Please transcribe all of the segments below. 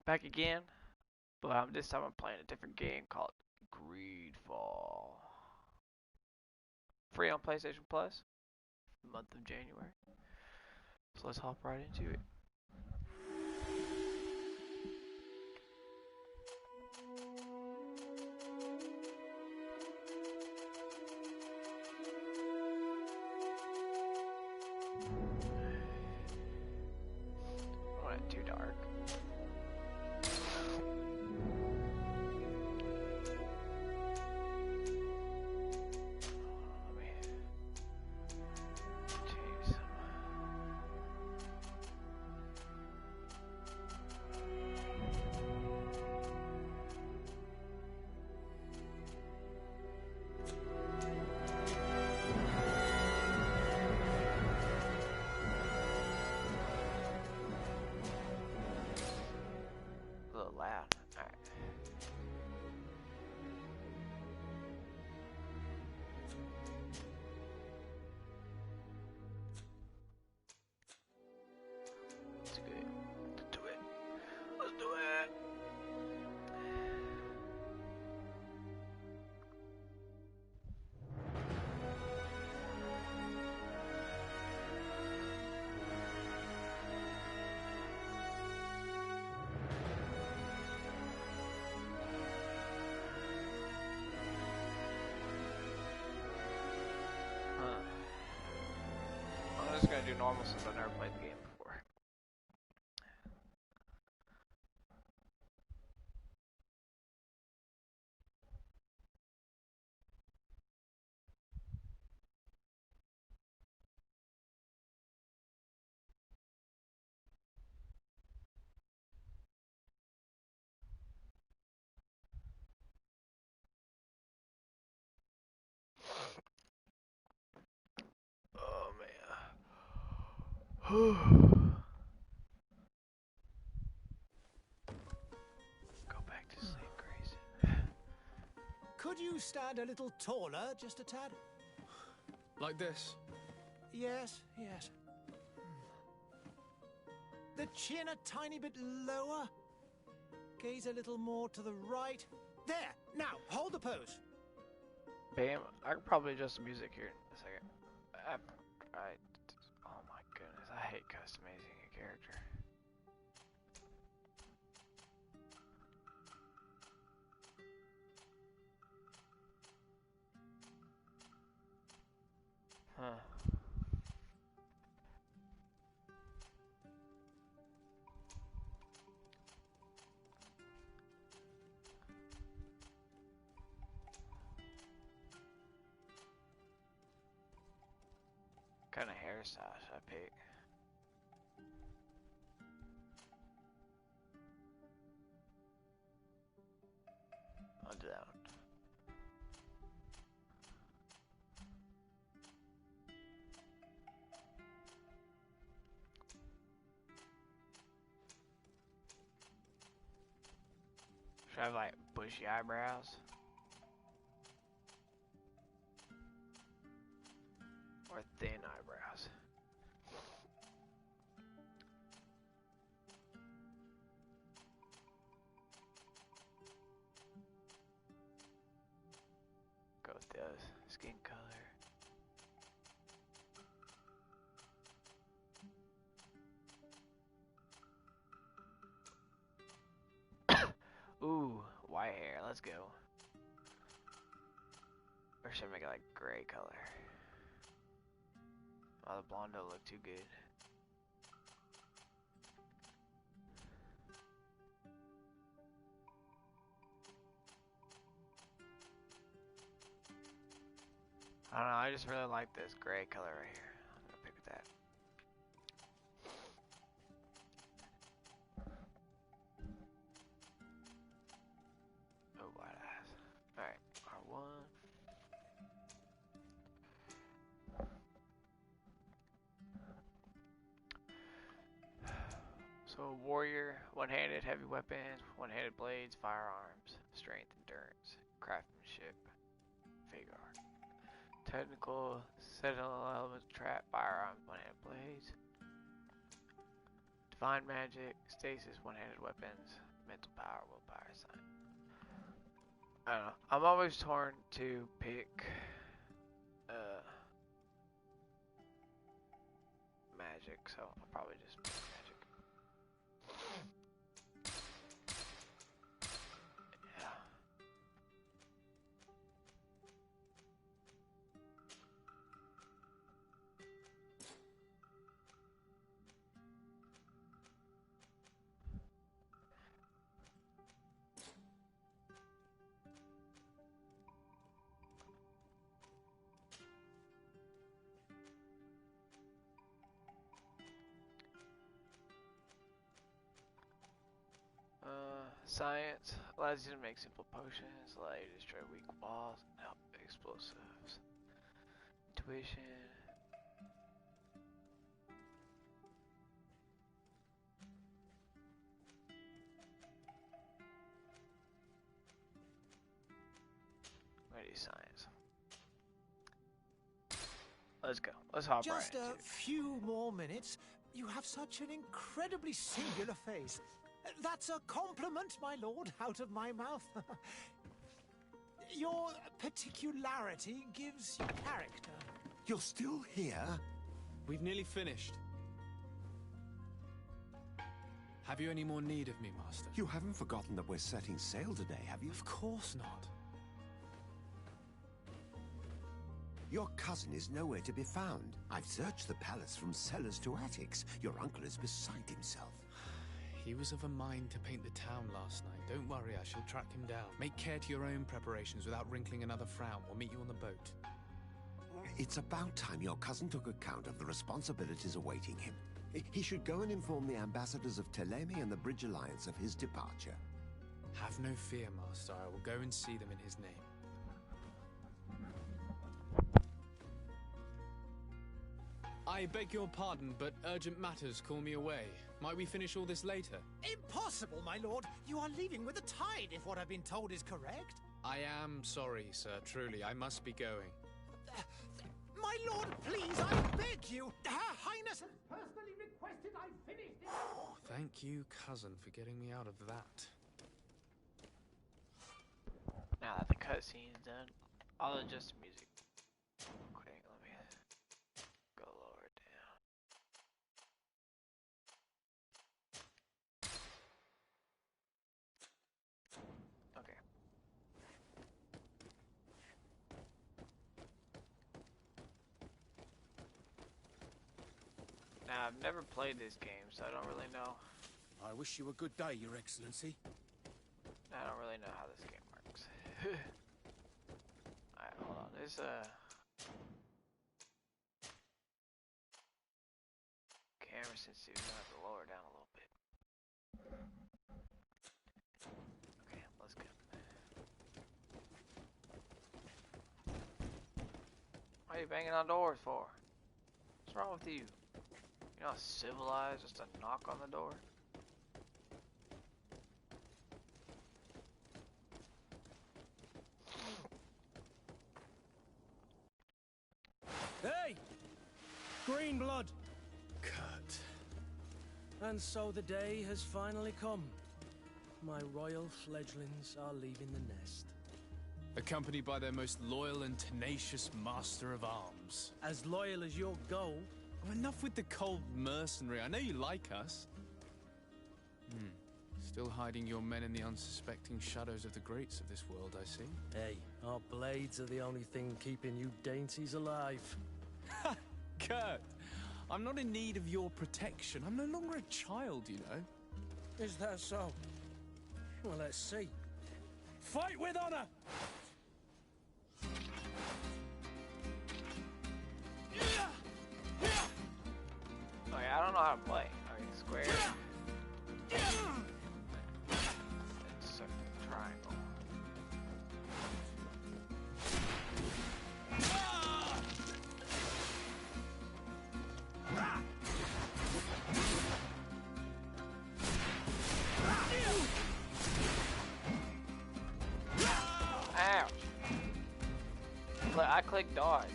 Back again, but this time I'm playing a different game called GreedFall. Free on PlayStation Plus, month of January. So let's hop right into it. I went too dark. A little loud. Alright. Let's do it. Let's do it. Let's do it. I'm just gonna do normal since I've never played the game before. Oh man. Go back to sleep, Grayson. Could you stand a little taller, just a tad? Like this? Yes, yes. The chin a tiny bit lower. Gaze a little more to the right. There! Now, hold the pose. Bam. I could probably adjust the music here in a second. Oh my goodness, I hate customizing a character. Huh. What kind of hairstyle should I pick? I'll do that one. Should I have like bushy eyebrows? Or thin eyebrows? Go with those. Skin color. Ooh, white hair. Let's go. Or should I make it like gray color? Oh, the blonde don't look too good. I don't know, I just really like this gray color right here. I'm gonna pick that. Oh, white eyes. Alright, R1. So, warrior, one-handed, heavy weapons, one-handed blades, firearms, strength, endurance, craftsmanship, vigor. Technical, sentinel elements, trap, firearms, one-handed blades. Divine magic, stasis, one-handed weapons, mental power, willpower, sign. I don't know. I'm always torn to pick magic, so I'll probably just pick magic. Yeah. Science allows you to make simple potions, allow you to destroy weak walls, and help explosives. Intuition. Ready, science. Let's go. Let's hop right Just into a it. few more minutes. You have such an incredibly singular face. That's a compliment, my lord, out of my mouth. Your particularity gives you character. You're still here? We've nearly finished. Have you any more need of me, Master? You haven't forgotten that we're setting sail today, have you? Of course not. Your cousin is nowhere to be found. I've searched the palace from cellars to attics. Your uncle is beside himself. He was of a mind to paint the town last night. Don't worry, I shall track him down. Make care to your own preparations without wrinkling another frown. We'll meet you on the boat. It's about time your cousin took account of the responsibilities awaiting him. He should go and inform the ambassadors of Telemi and the Bridge Alliance of his departure. Have no fear, Master. I will go and see them in his name. I beg your pardon, but urgent matters call me away. Might we finish all this later? Impossible, my lord. You are leaving with the tide, if what I've been told is correct. I am sorry, sir. Truly, I must be going. My lord, please, I beg you. Her Highness has personally requested I finish this. Oh, thank you, cousin, for getting me out of that. Now that the cutscene's done, I'll adjust the music. Quick, let me go lower it down. Okay. Now, I've never played this game, so I don't really know. I wish you a good day, Your Excellency. I don't really know how this game works. Alright, hold on. There's camera sensitivity. I'm gonna have to lower it down a little bit. Okay, let's go. What are you banging on doors for? What's wrong with you? You're not civilized just to knock on the door? Hey! Green blood! Kurt. And so the day has finally come. My royal fledglings are leaving the nest. Accompanied by their most loyal and tenacious master of arms. As loyal as your goal. Oh, enough with the cold mercenary. I know you like us. Still hiding your men in the unsuspecting shadows of the greats of this world, I see. Hey, our blades are the only thing keeping you dainties alive. Kurt, I'm not in need of your protection. I'm no longer a child, you know. Is that so? Well, let's see. Fight with honor! Oh yeah, I don't know how to play. Okay, square. It's a triangle. Ouch. I clicked dodge.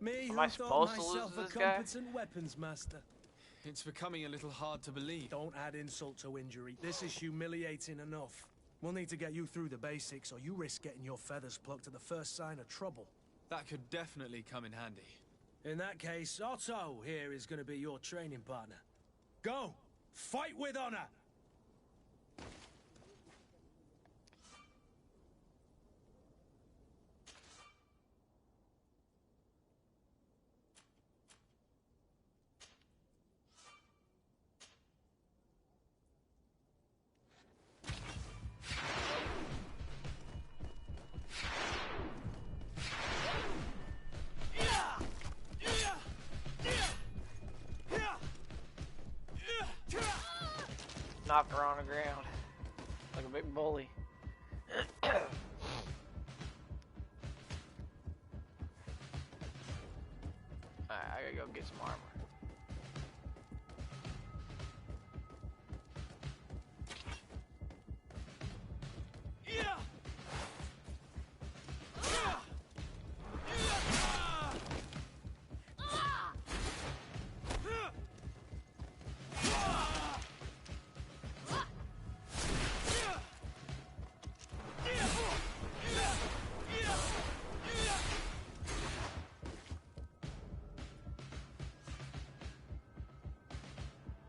Me Am who I thought supposed to lose myself to a this guy? competent weapons master. It's becoming a little hard to believe. Don't add insult to injury. This is humiliating enough. We'll need to get you through the basics, or you risk getting your feathers plucked at the first sign of trouble. That could definitely come in handy. In that case, Otto here is going to be your training partner. Go! Fight with honor! Knock her on the ground like a big bully. Alright, I gotta go get some armor.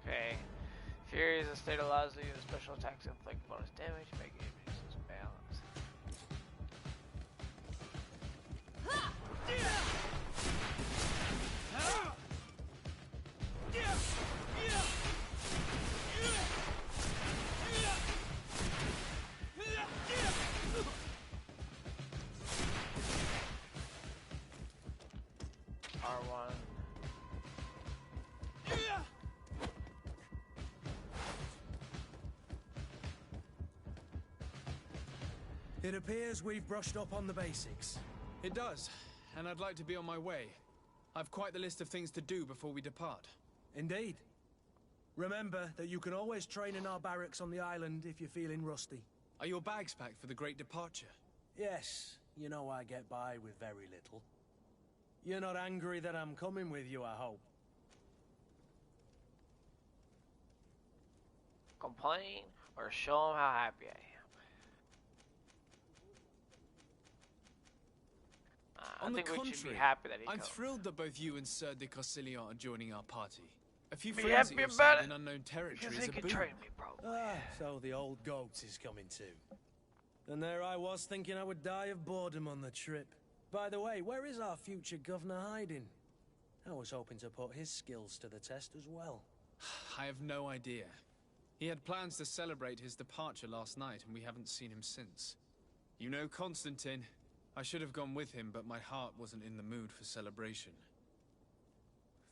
Okay. Fury is a state that allows you to use special attacks to inflict bonus damage, make enemies balance. R1. It appears we've brushed up on the basics. It does, and I'd like to be on my way. I've quite the list of things to do before we depart. Indeed. Remember that you can always train in our barracks on the island if you're feeling rusty. Are your bags packed for the great departure? Yes, you know I get by with very little. You're not angry that I'm coming with you, I hope. Complain or show them how happy I am. I think we should be happy that he I'm comes. thrilled that both you and Sir de Corsilion are joining our party. A few Be friends happy at your about side it, in unknown territory because is he a can boon. train me, probably. So the old goat is coming too. And there I was thinking I would die of boredom on the trip. By the way, where is our future governor hiding? I was hoping to put his skills to the test as well. I have no idea. He had plans to celebrate his departure last night, and we haven't seen him since. You know Constantine. I should have gone with him, but my heart wasn't in the mood for celebration.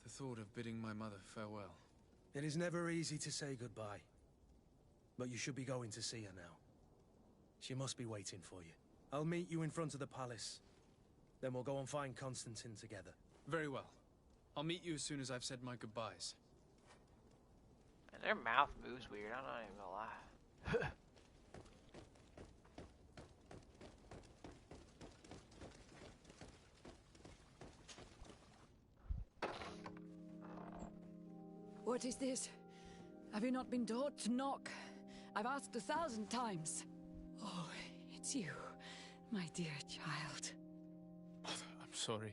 The thought of bidding my mother farewell. It is never easy to say goodbye. But you should be going to see her now. She must be waiting for you. I'll meet you in front of the palace. Then we'll go and find Constantine together. Very well. I'll meet you as soon as I've said my goodbyes. And their mouth moves weird, I'm not even gonna lie. What is this? Have you not been taught to knock? I've asked 1,000 times. Oh, it's you, my dear child. Mother, I'm sorry.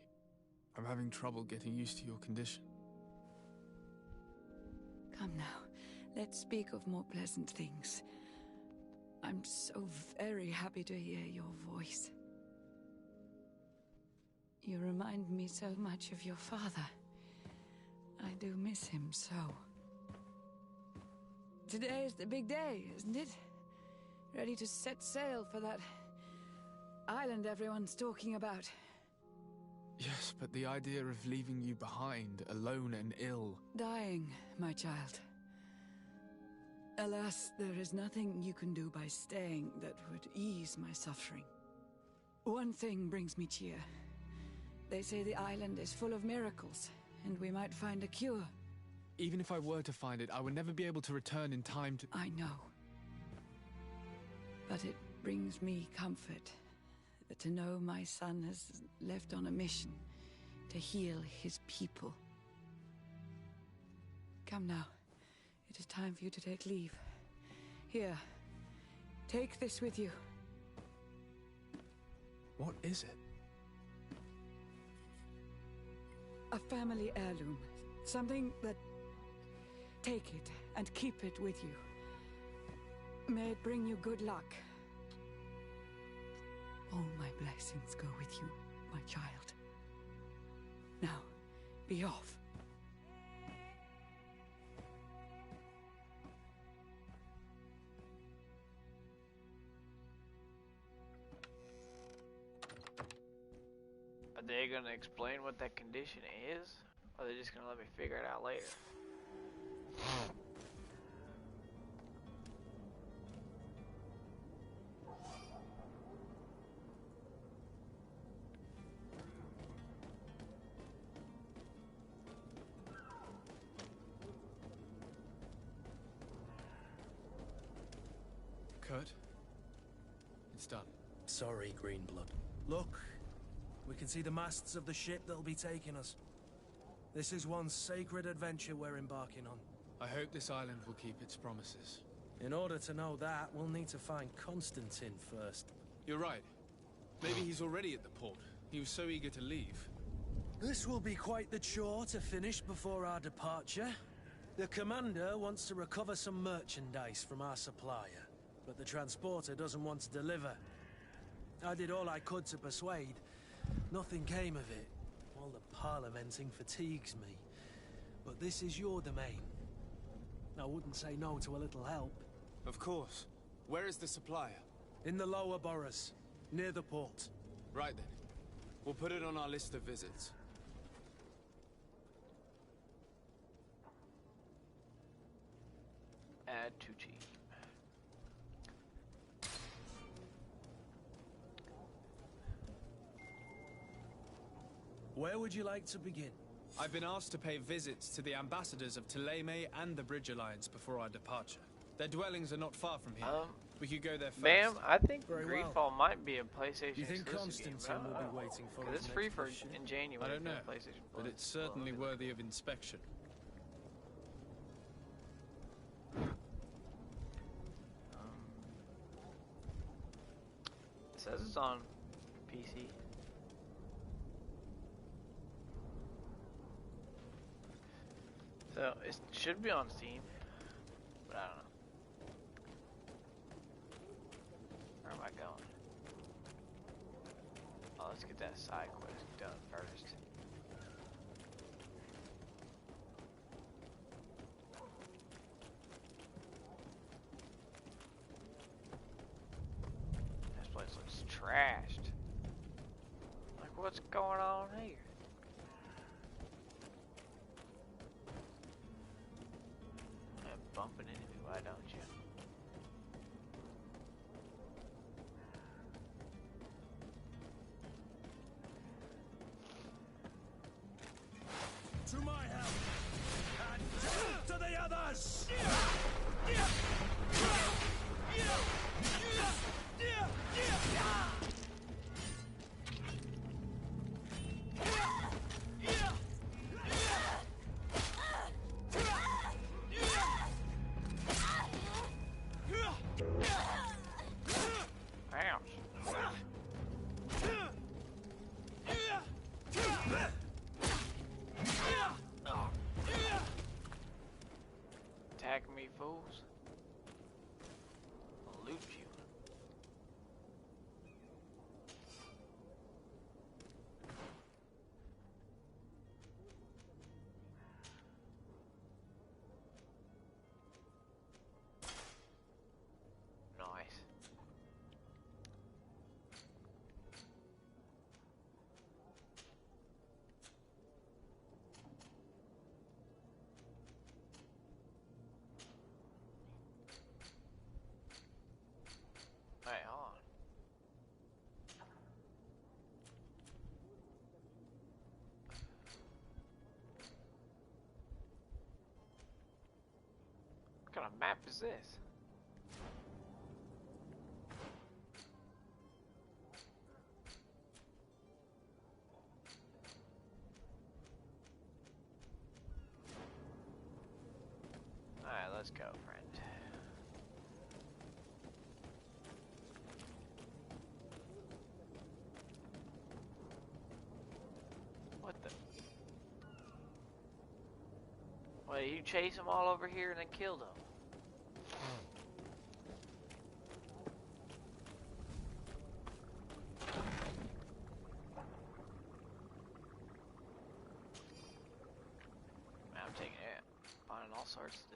I'm having trouble getting used to your condition. Come now, let's speak of more pleasant things. I'm so very happy to hear your voice. You remind me so much of your father. I do miss him so. Today is the big day, isn't it? Ready to set sail for that island everyone's talking about. Yes, but the idea of leaving you behind, alone and ill... Dying, my child. Alas, there is nothing you can do by staying that would ease my suffering. One thing brings me cheer. They say the island is full of miracles, and we might find a cure. Even if I were to find it, I would never be able to return in time to... I know. But it brings me comfort to know my son has left on a mission to heal his people. Come now. It is time for you to take leave. Here, take this with you. What is it? A family heirloom. Something that... Take it and keep it with you. May it bring you good luck. All my blessings go with you, my child. Now, be off. Are they gonna explain what that condition is? Or are they just gonna let me figure it out later? Kurt? It's done. Sorry, Greenblood. Look, we can see the masts of the ship that'll be taking us. This is one sacred adventure we're embarking on. I hope this island will keep its promises. In order to know that, we'll need to find Constantine first. You're right. Maybe he's already at the port. He was so eager to leave. This will be quite the chore to finish before our departure. The commander wants to recover some merchandise from our supplier, but the transporter doesn't want to deliver. I did all I could to persuade. Nothing came of it. All the parliamenting fatigues me. But this is your domain. I wouldn't say no to a little help. Of course. Where is the supplier? In the lower boroughs, near the port. Right then. We'll put it on our list of visits. Add to team. Where would you like to begin? I've been asked to pay visits to the ambassadors of Thélème and the Bridge Alliance before our departure. Their dwellings are not far from here. We could go there first. Ma'am, I think Very GreedFall well. might be a PlayStation You think exclusive game, Constantine but I will don't be know. waiting for 'Cause us it's free next for mission? in January. I don't for know, PlayStation but Plus. it's certainly Well, worthy of inspection. It says it's on PC. So it should be on Steam, but I don't know. Where am I going? Oh, let's get that side quest done first. This place looks trashed. Like, what's going on here? Bumping into me, why don't you? To my help! And death to the others! Attack me, fools. I'll loot you. Nice. Alright, hold on. What kind of map is this? let's go, friend. What the? Wait, you chase them all over here and then kill them? Man, I'm taking it. Finding all sorts of stuff.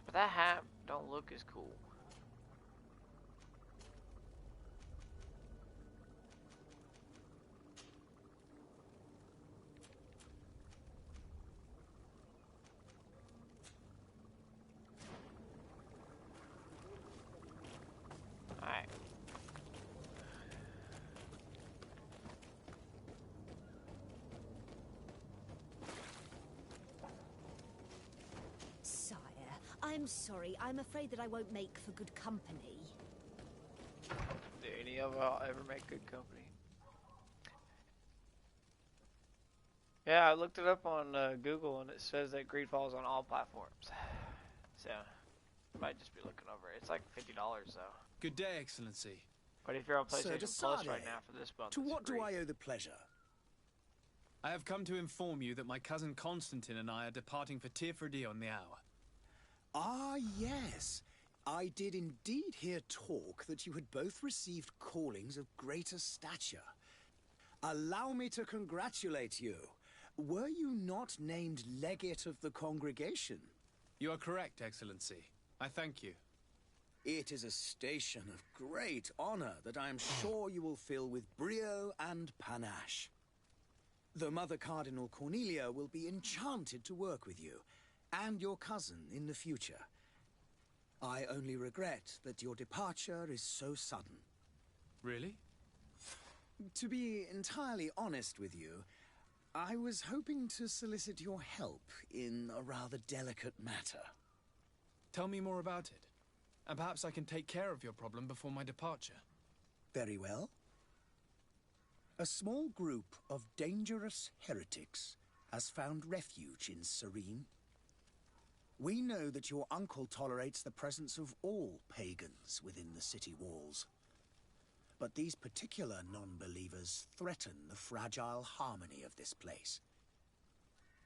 But that hat don't look as cool. Alright. Sire, I'm sorry. I'm afraid that I won't make for good company. Do any of y'all ever make good company? Yeah, I looked it up on Google and it says that GreedFall is on all platforms. So, I might just be looking over it. It's like $50 though. Good day, Excellency. But if you're on Sir PlayStation Plus right Desade, now for this month, To it's what free. do I owe the pleasure? I have come to inform you that my cousin Constantine and I are departing for Tirfredi on the hour. Ah, yes. I did indeed hear talk that you had both received callings of greater stature. Allow me to congratulate you. Were you not named legate of the congregation? You are correct, Excellency. I thank you. It is a station of great honor that I am sure you will fill with brio and panache. The Mother Cardinal Cornelia will be enchanted to work with you and your cousin in the future. I only regret that your departure is so sudden. Really? To be entirely honest with you, I was hoping to solicit your help in a rather delicate matter. Tell me more about it. And perhaps I can take care of your problem before my departure. Very well. A small group of dangerous heretics has found refuge in Serene. We know that your uncle tolerates the presence of all pagans within the city walls. But these particular non-believers threaten the fragile harmony of this place.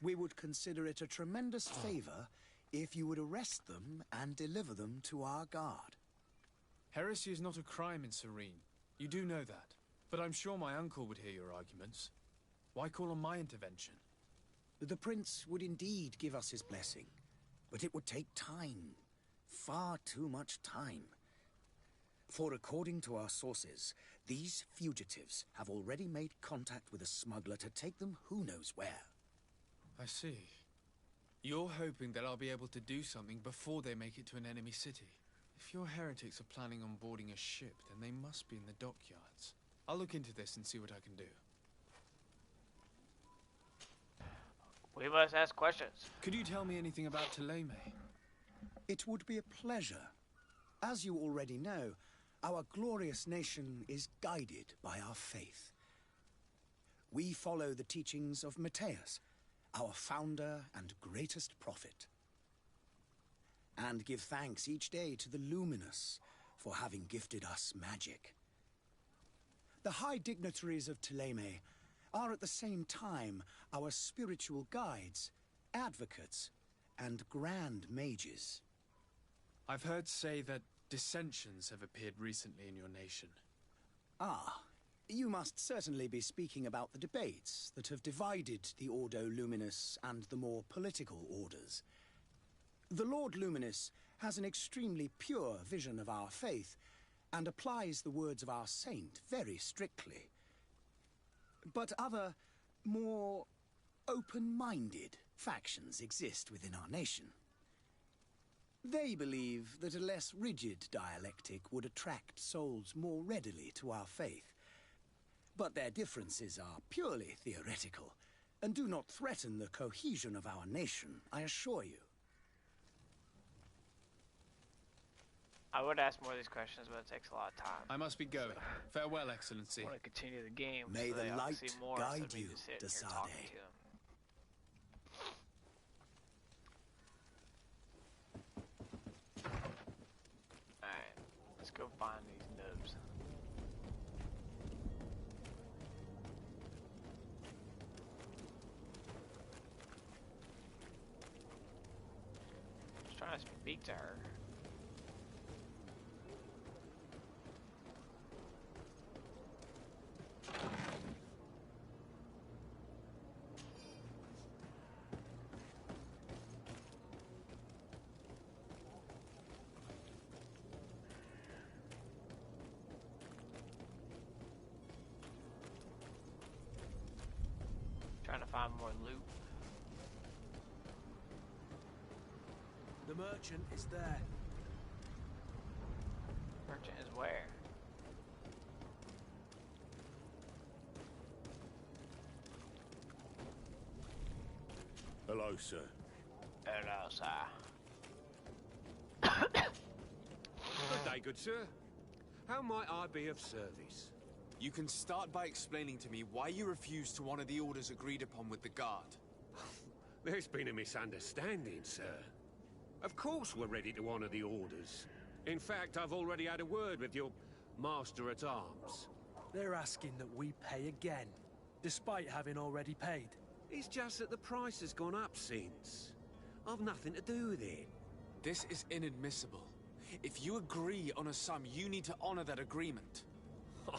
We would consider it a tremendous favor if you would arrest them and deliver them to our guard. Heresy is not a crime in Serene. You do know that. But I'm sure my uncle would hear your arguments. Why call on my intervention? The prince would indeed give us his blessing, but it would take time. Far too much time. For according to our sources, these fugitives have already made contact with a smuggler to take them who knows where. I see. You're hoping that I'll be able to do something before they make it to an enemy city. If your heretics are planning on boarding a ship, then they must be in the dockyards. I'll look into this and see what I can do. We must ask questions. Could you tell me anything about Thélème? It would be a pleasure. As you already know, our glorious nation is guided by our faith. We follow the teachings of Matthias, our founder and greatest prophet, and give thanks each day to the Luminous for having gifted us magic. The high dignitaries of Thélème are at the same time our spiritual guides, advocates, and grand mages. I've heard say that dissensions have appeared recently in your nation. Ah, you must certainly be speaking about the debates that have divided the Ordo Luminous and the more political orders. The Lord Luminous has an extremely pure vision of our faith and applies the words of our saint very strictly. But other, more open-minded factions exist within our nation. They believe that a less rigid dialectic would attract souls more readily to our faith. But their differences are purely theoretical and do not threaten the cohesion of our nation, I assure you. I would ask more of these questions, but it takes a lot of time. I must be going. Farewell, Excellency. I want to continue the game. May so the that y'all light see more guide instead of me you, just sitting here Desade. talking to them. Alright, let's go find these nubs. Just trying to speak to her. Trying to find more loot. The merchant is there. Merchant is where? Hello, sir. Hello, sir. Good day, good sir. How might I be of service? You can start by explaining to me why you refuse to honor the orders agreed upon with the guard. There's been a misunderstanding, sir. Of course we're ready to honor the orders. In fact, I've already had a word with your master-at-arms. They're asking that we pay again, despite having already paid. It's just that the price has gone up since. I've nothing to do with it. This is inadmissible. If you agree on a sum, you need to honor that agreement.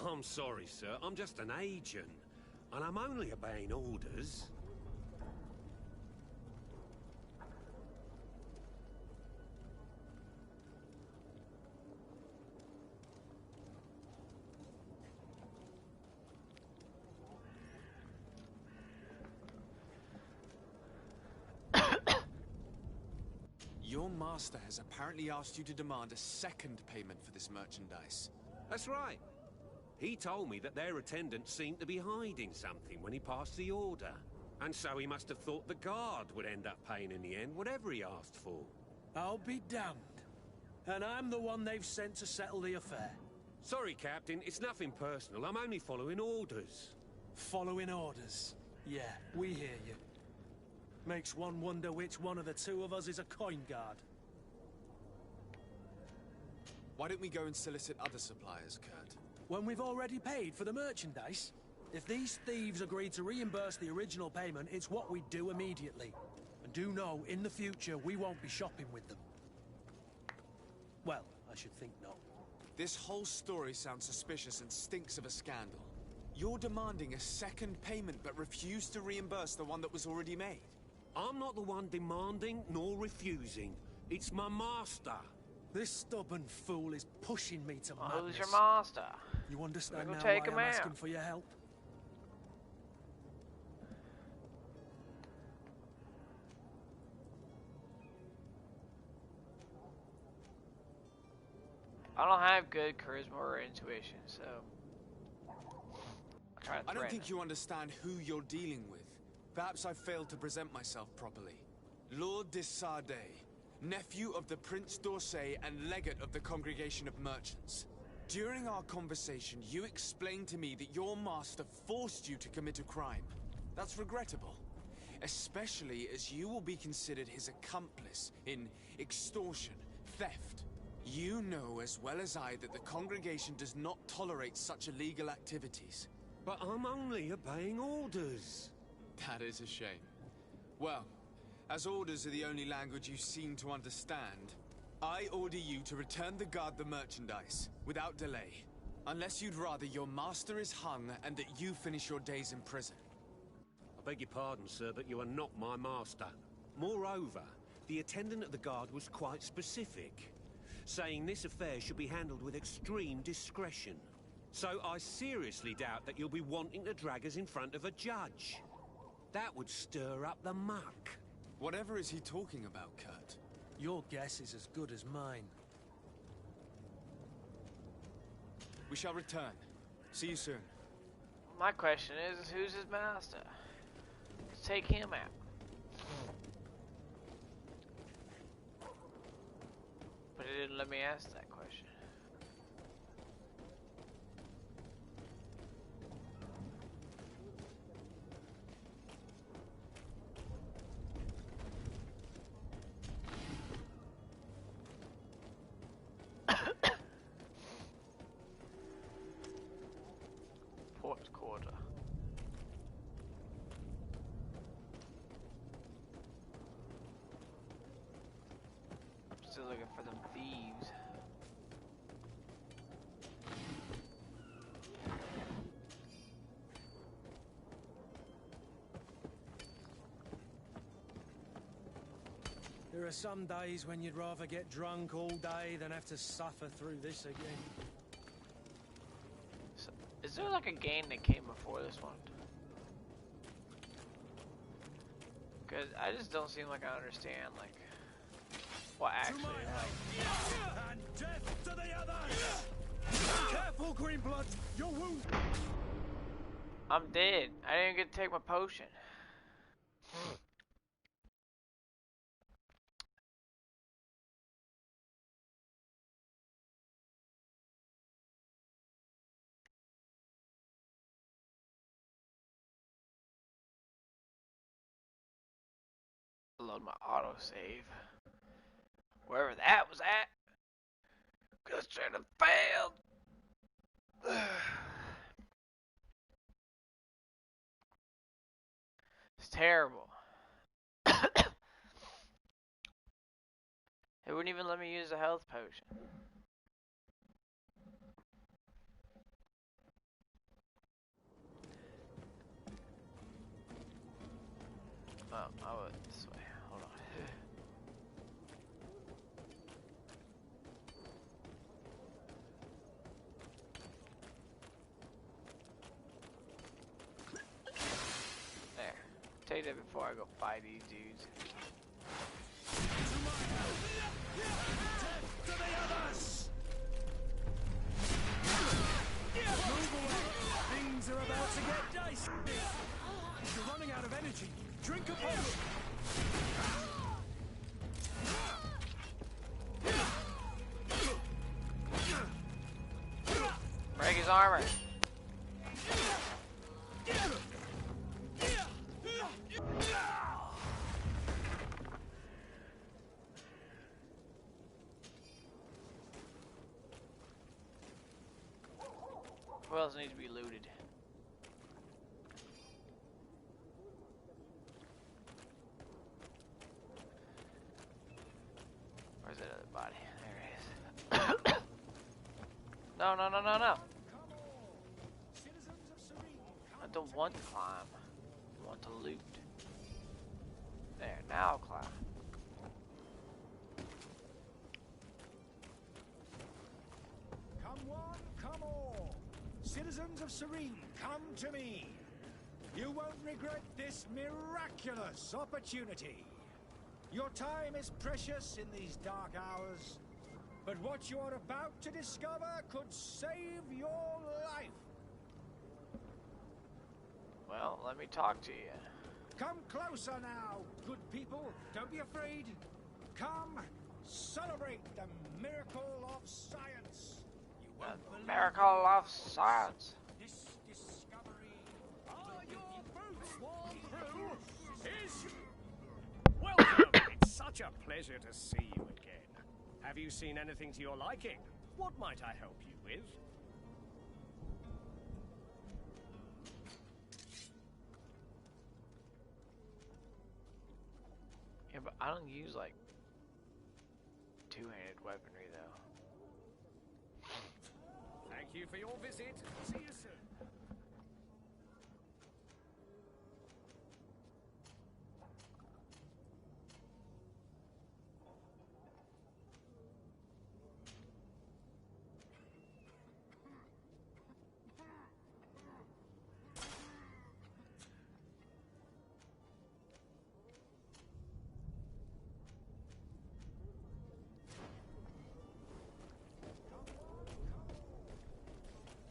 I'm sorry, sir. I'm just an agent. And I'm only obeying orders. Your master has apparently asked you to demand a second payment for this merchandise. That's right. He told me that their attendant seemed to be hiding something when he passed the order. And so he must have thought the guard would end up paying in the end, whatever he asked for. I'll be damned. And I'm the one they've sent to settle the affair. Sorry, Captain, it's nothing personal. I'm only following orders. Following orders. Yeah, we hear you. Makes one wonder which one of the two of us is a coin guard. Why don't we go and solicit other suppliers, Kurt? When we've already paid for the merchandise? If these thieves agree to reimburse the original payment, it's what we do immediately. And do know, in the future, we won't be shopping with them. Well, I should think not. This whole story sounds suspicious and stinks of a scandal. You're demanding a second payment but refuse to reimburse the one that was already made. I'm not the one demanding nor refusing. It's my master. This stubborn fool is pushing me to madness. Who's your master? You understand Go now take why him I'm out. asking for your help? I don't have good charisma or intuition, so I'll try to I don't threaten think him. you understand who you're dealing with. Perhaps I failed to present myself properly. Lord Desade, nephew of the Prince d'Orsay and legate of the Congregation of Merchants. During our conversation, you explained to me that your master forced you to commit a crime. That's regrettable, especially as you will be considered his accomplice in extortion, theft. You know as well as I that the Congregation does not tolerate such illegal activities. But I'm only obeying orders. That is a shame. Well, as orders are the only language you seem to understand, I order you to return the guard the merchandise, without delay. Unless you'd rather your master is hung and that you finish your days in prison. I beg your pardon, sir, but you are not my master. Moreover, the attendant at the guard was quite specific, saying this affair should be handled with extreme discretion. So I seriously doubt that you'll be wanting to drag us in front of a judge. That would stir up the muck. Whatever is he talking about, Kurt? Your guess is as good as mine. We shall return. See you soon. My question is, who's his master? Let's take him out. But it didn't let me ask that question. Port quarter. I'm still looking for them thieves. There are some days when you'd rather get drunk all day than have to suffer through this again. So, is there like a game that came before this one? Cause I just don't seem like I understand like what actually like. And death to the others! Careful, Greenblood! Your wound! I'm dead. I didn't get to take my potion. Load my autosave. Wherever that was at. Cause it should have failed. It's terrible. It wouldn't even let me use a health potion. Oh, I went this way. Hold on. There. Take that before I go fight these dudes. To the others! Move away! Things are about to get dicey! You're running out of energy. Drink a potion! Break his armor. What else needs to be looted? Where's that other body? There it is. No, no, no, no, no. I don't want to climb. I want to loot. There, now I'll climb. Come one, come all. Citizens of Serene, come to me. You won't regret this miraculous opportunity. Your time is precious in these dark hours, but what you are about to discover could save your life. Well, let me talk to you. Come closer now, good people. Don't be afraid. Come, celebrate the miracle of science. You won't believe Miracle of science. this discovery. Are your boots worn through? Is Welcome! It's such a pleasure to see you again. Have you seen anything to your liking? What might I help you with? Yeah, but I don't use like two-handed weaponry though. Thank you for your visit. See you soon.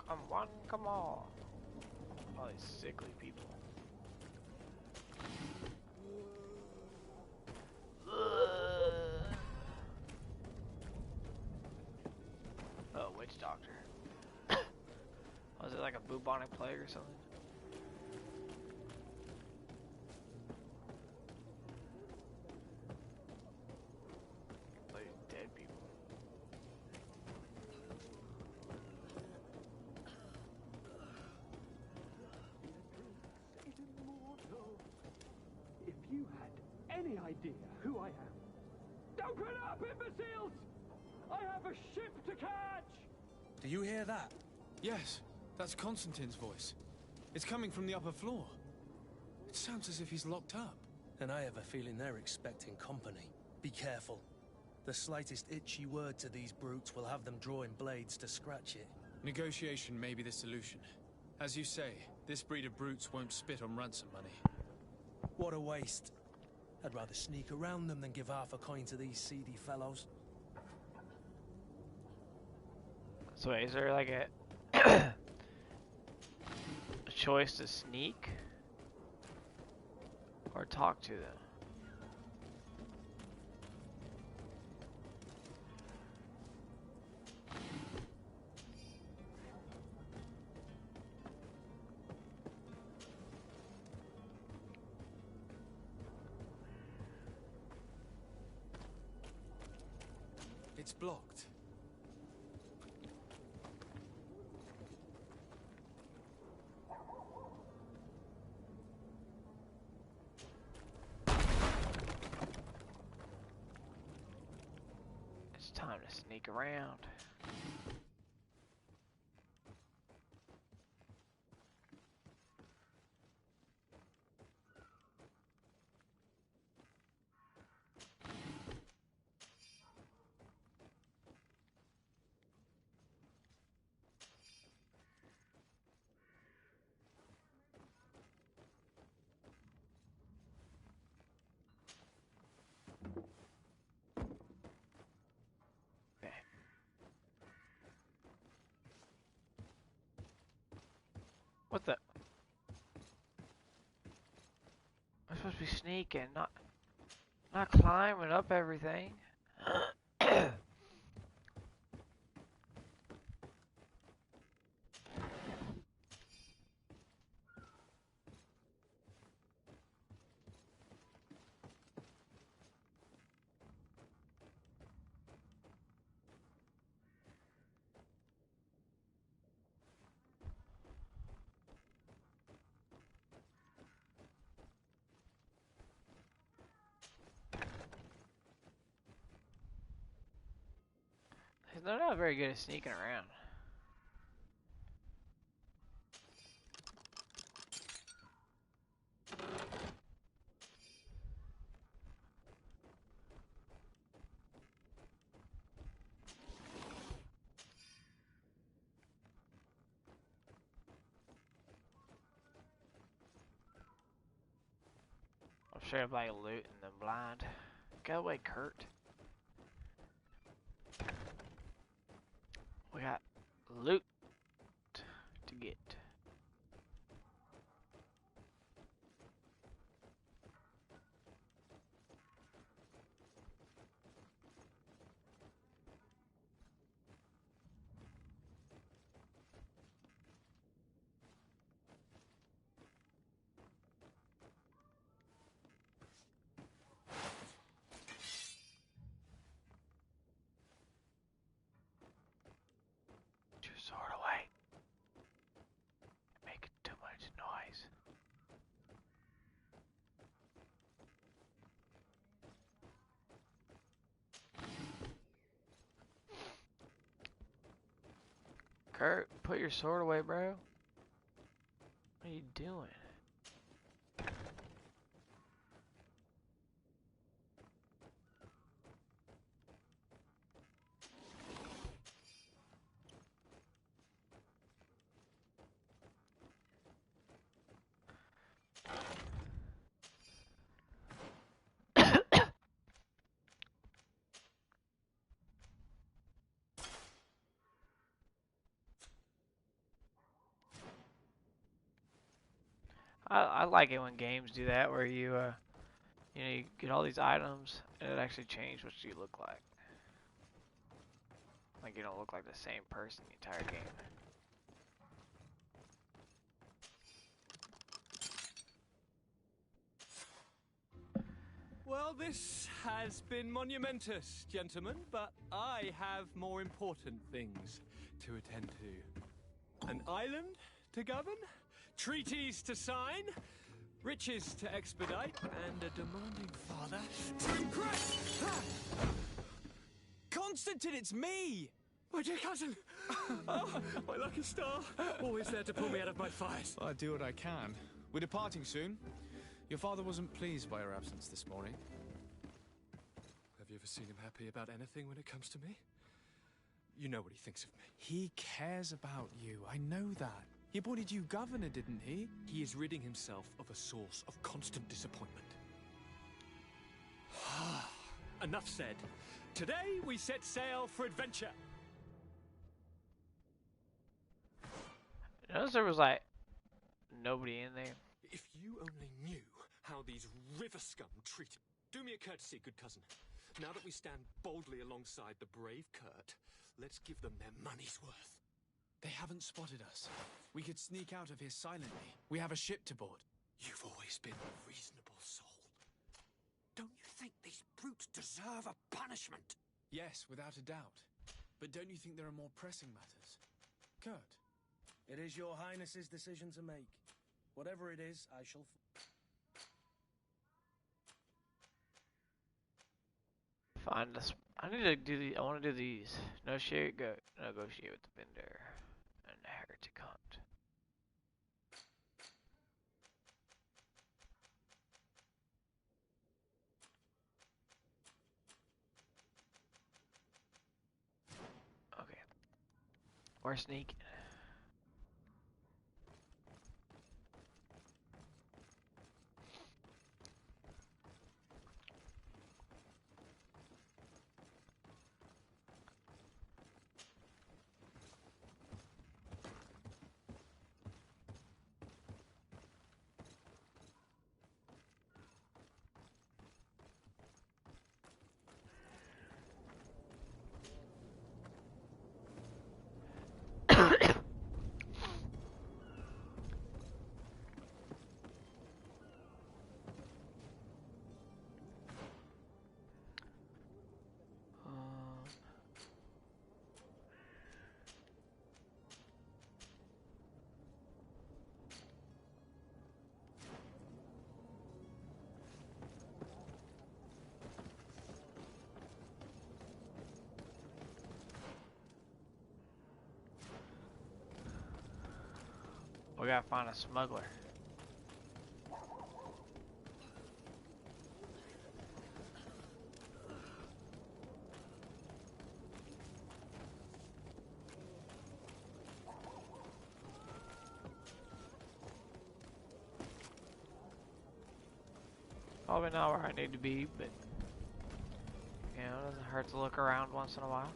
Come on, come on. All these sickly people. witch doctor. Was it like a bubonic plague or something? Like dead people. If you had any idea who I am. Open up, imbeciles! I have a ship to catch! Do you hear that? Yes, that's Constantine's voice. It's coming from the upper floor. It sounds as if he's locked up. And I have a feeling they're expecting company. Be careful. The slightest itchy word to these brutes will have them drawing blades to scratch it. Negotiation may be the solution. As you say, this breed of brutes won't spit on ransom money. What a waste. I'd rather sneak around them than give half a coin to these seedy fellows. So is there like a a choice to sneak or talk to them? It's blocked. It's time to sneak around. What the? I'm supposed to be sneaking, not climbing up everything. They're not very good at sneaking around. I'm straight up like looting them blind. Get away, Kurt. We got loot to get. Put your sword away. Making too much noise. Kurt, put your sword away, bro. What are you doing? I like it when games do that, where you you know, you get all these items and it actually changes what you look like. Like you don't look like the same person the entire game. Well, this has been monumentous, gentlemen, but I have more important things to attend to. An island to govern, treaties to sign, riches to expedite, and a demanding father to impress! Constantine, it's me! My dear cousin! Oh, my lucky star! Always there to pull me out of my fires. Well, I do what I can. We're departing soon. Your father wasn't pleased by your absence this morning. Have you ever seen him happy about anything when it comes to me? You know what he thinks of me. He cares about you. I know that. He appointed you governor, didn't he? He is ridding himself of a source of constant disappointment. Enough said. Today we set sail for adventure. Notice there was like nobody in there. If you only knew how these river scum treated. Do me a courtesy, good cousin. Now that we stand boldly alongside the brave Kurt, let's give them their money's worth. They haven't spotted us. We could sneak out of here silently. We have a ship to board. You've always been a reasonable soul. Don't you think these brutes deserve a punishment? Yes, without a doubt. But don't you think there are more pressing matters? Kurt? It is your highness's decision to make. Whatever it is, I shall... Find us. I need to do the. I want to do these. Negotiate with the vendor. And heretic hunt. Okay. Or sneak. We gotta find a smuggler. Probably not where I need to be, but you know, it doesn't hurt to look around once in a while.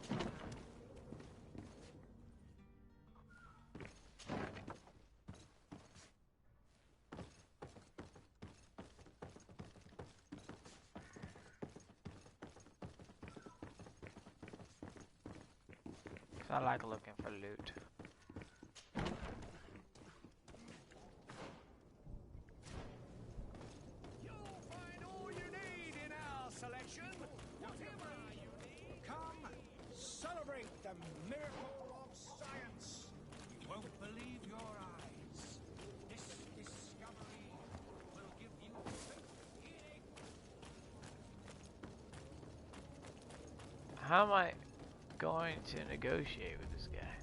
I like looking for loot. You'll find all you need in our selection. Whatever you need. Come, celebrate the miracle of science. You won't believe your eyes. This discovery will give you healing. How am I going to negotiate with this guy?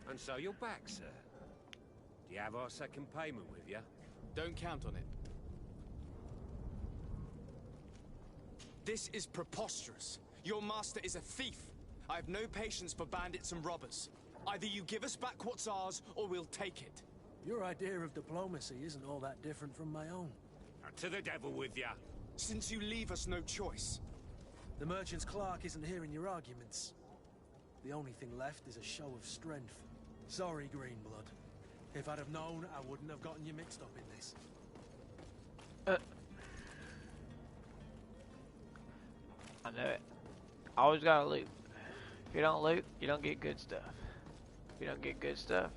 And so you're back, sir. Do you have our second payment with you? Don't count on it. This is preposterous. Your master is a thief. I have no patience for bandits and robbers. Either you give us back what's ours, or we'll take it. Your idea of diplomacy isn't all that different from my own. Now, to the devil with you. Since you leave us no choice. The merchant's clerk isn't hearing your arguments. The only thing left is a show of strength. Sorry, Greenblood. If I'd have known, I wouldn't have gotten you mixed up in this. I know it. Always gotta loot. If you don't loot, you don't get good stuff. If you don't get good stuff,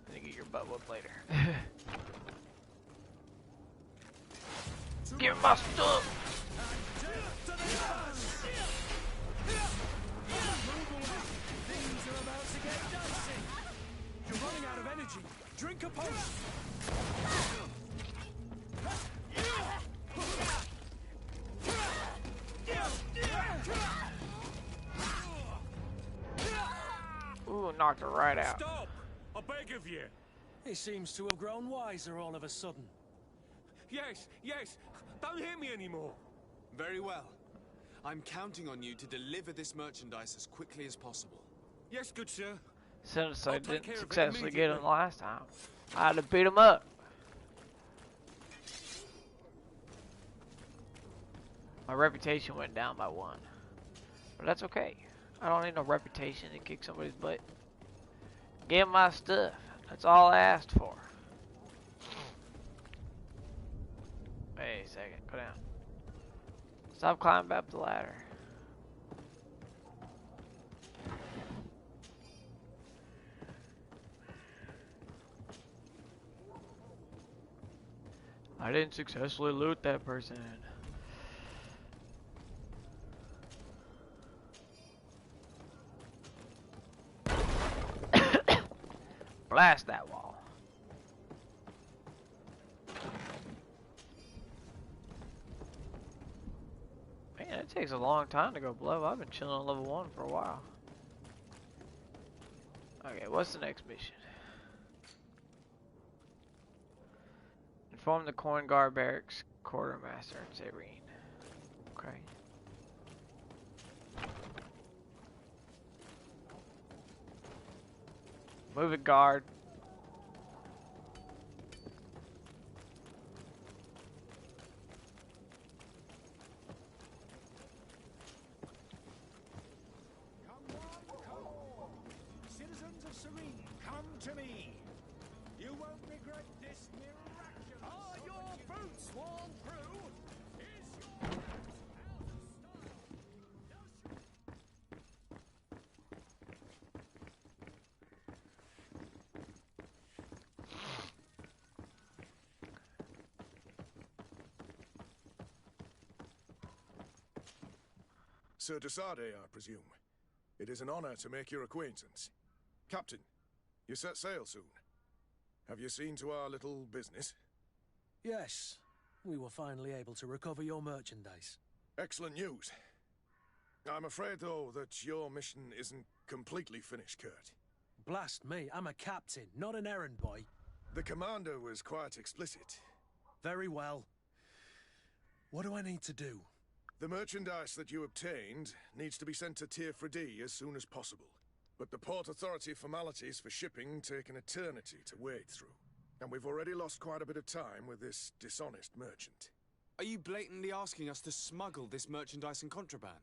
then you get your butt whooped later. Get my stuff! Things are about to get dicey. You're running out of energy. Drink a potion. Ooh, knocked her right out. Stop! I beg of you. He seems to have grown wiser all of a sudden. Yes, yes. Don't hit me anymore. Very well. I'm counting on you to deliver this merchandise as quickly as possible. Yes, good sir. Since I I'll take didn't care of it successfully get him immediately. last time, I had to beat him up. My reputation went down by 1. But that's okay. I don't need no reputation to kick somebody's butt. Get my stuff. That's all I asked for. Wait a second. Go down. Stop climbing up the ladder. I didn't successfully loot that person. Blast that wall. Man, it takes a long time to go blow. I've been chilling on level 1 for a while. Okay, what's the next mission? Inform the Coin Guard Barracks Quartermaster in Serene. Okay. Move it, guard. Come on, come on. Citizens of Serene, come to me. You won't regret this miraculous. Are your boots worn through? Is your house out of style? Sir Desade, I presume. It is an honor to make your acquaintance. Captain, you set sail soon. Have you seen to our little business? Yes, we were finally able to recover your merchandise. Excellent news. I'm afraid, though, that your mission isn't completely finished, Kurt. Blast me, I'm a captain, not an errand boy. The commander was quite explicit. Very well. What do I need to do? The merchandise that you obtained needs to be sent to Tier 4D as soon as possible. But the Port Authority formalities for shipping take an eternity to wade through. And we've already lost quite a bit of time with this dishonest merchant. Are you blatantly asking us to smuggle this merchandise and contraband?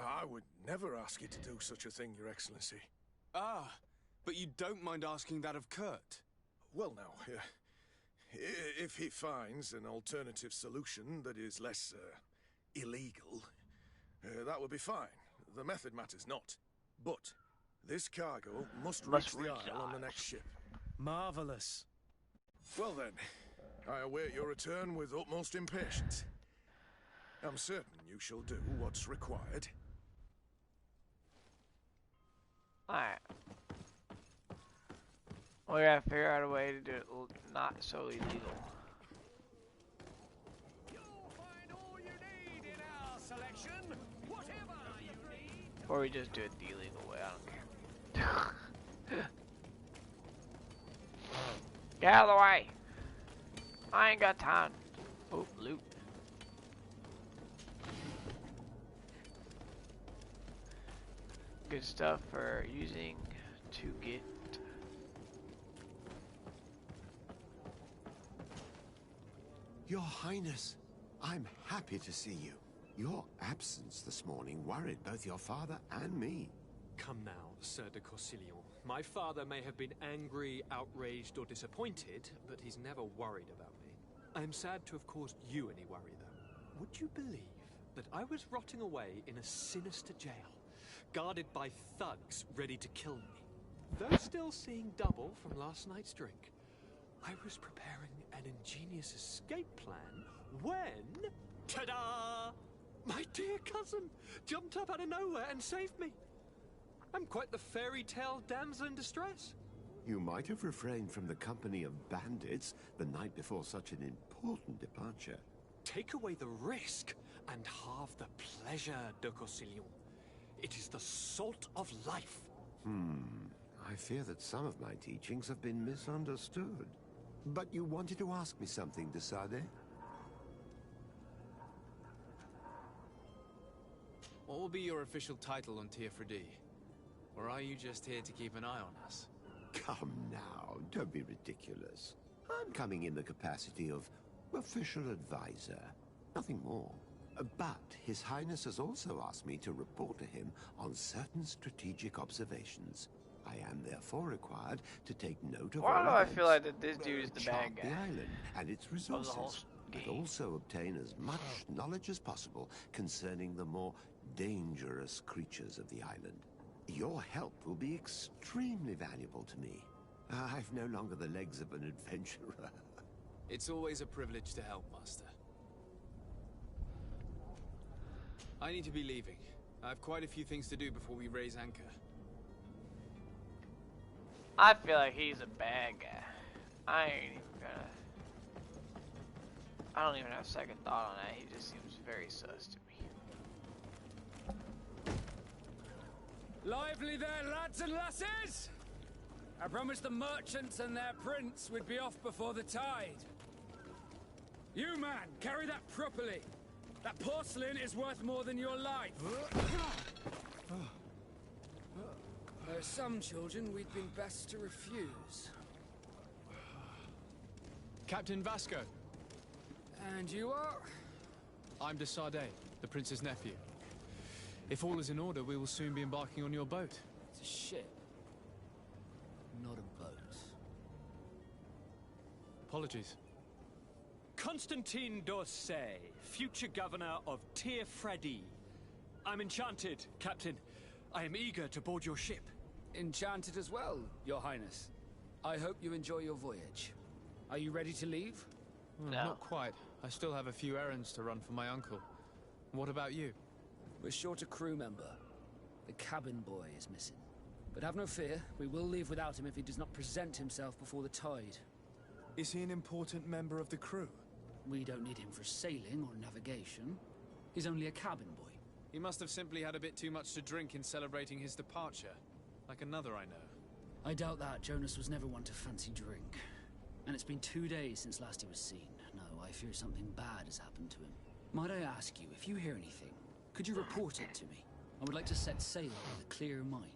I would never ask you to do such a thing, Your Excellency. Ah, but you don't mind asking that of Kurt? Well, now, if he finds an alternative solution that is less, illegal, that would be fine. The method matters not. But this cargo must reach the Isle on the next ship. Marvelous. Well then, I await your return with utmost impatience. I'm certain you shall do what's required. Alright. We gotta figure out a way to do it not so illegal. You'll find all you need in our selection. Whatever you need. Or we just do it the illegal way, I don't care. Get out of the way! I ain't got time. Oh, loot. Good stuff for using to get. Your Highness, I'm happy to see you. Your absence this morning worried both your father and me. Come now, Sir de Corsilion. My father may have been angry, outraged, or disappointed, but he's never worried about me. I am sad to have caused you any worry, though. Would you believe that I was rotting away in a sinister jail, guarded by thugs ready to kill me. Though still seeing double from last night's drink, I was preparing an ingenious escape plan when... Ta-da! My dear cousin jumped up out of nowhere and saved me. I'm quite the fairy tale damsel in distress. You might have refrained from the company of bandits the night before such an important departure. Take away the risk and halve the pleasure, de Corsillon. It is the salt of life. I fear that some of my teachings have been misunderstood. But you wanted to ask me something, de Sade? What will be your official title on Teofredi? Or are you just here to keep an eye on us? Come now, don't be ridiculous. I'm coming in the capacity of official advisor, nothing more. But His Highness has also asked me to report to him on certain strategic observations. I am therefore required to take note of Why all do I events, feel like that this dude is the chart bad guy the island and its of the whole resources, but game? also obtain as much knowledge as possible concerning the more dangerous creatures of the island. Your help will be extremely valuable to me. I've no longer the legs of an adventurer. It's always a privilege to help, Master. I need to be leaving. I have quite a few things to do before we raise anchor. I feel like he's a bad guy. I ain't even gonna... I don't even have a second thought on that. He just seems very sus to me. Lively there, lads and lasses! I promised the merchants and their prince we'd be off before the tide. You, man, carry that properly. That porcelain is worth more than your life. There are some children we'd been best to refuse. Captain Vasco. And you are? I'm de Sade, the prince's nephew. If all is in order, we will soon be embarking on your boat. It's a ship, not a boat. Apologies. Constantine d'Orsay, future governor of Teofredi. I'm enchanted, Captain. I am eager to board your ship. Enchanted as well, Your Highness. I hope you enjoy your voyage. Are you ready to leave? No. Not quite. I still have a few errands to run for my uncle. What about you? We're short a crew member. The cabin boy is missing. But have no fear, we will leave without him if he does not present himself before the tide. Is he an important member of the crew? We don't need him for sailing or navigation. He's only a cabin boy. He must have simply had a bit too much to drink in celebrating his departure. Like another I know. I doubt that. Jonas was never one to fancy drink. And it's been 2 days since last he was seen. No, I fear something bad has happened to him. Might I ask you, if you hear anything, could you report it to me? I would like to set sail with a clear mind.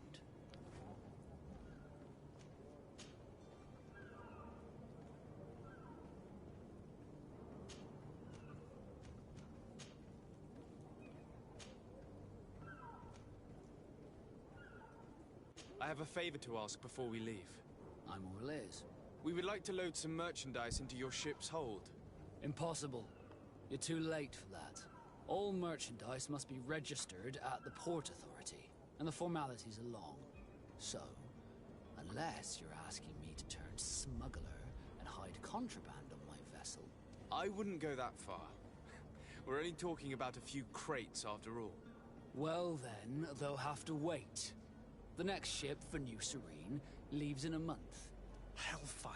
I have a favor to ask before we leave. I'm all ears. We would like to load some merchandise into your ship's hold. Impossible. You're too late for that. All merchandise must be registered at the Port Authority, and the formalities are long. So, unless you're asking me to turn smuggler and hide contraband on my vessel... I wouldn't go that far. We're only talking about a few crates after all. Well then, they'll have to wait. The next ship for New Serene leaves in a month. Hellfire.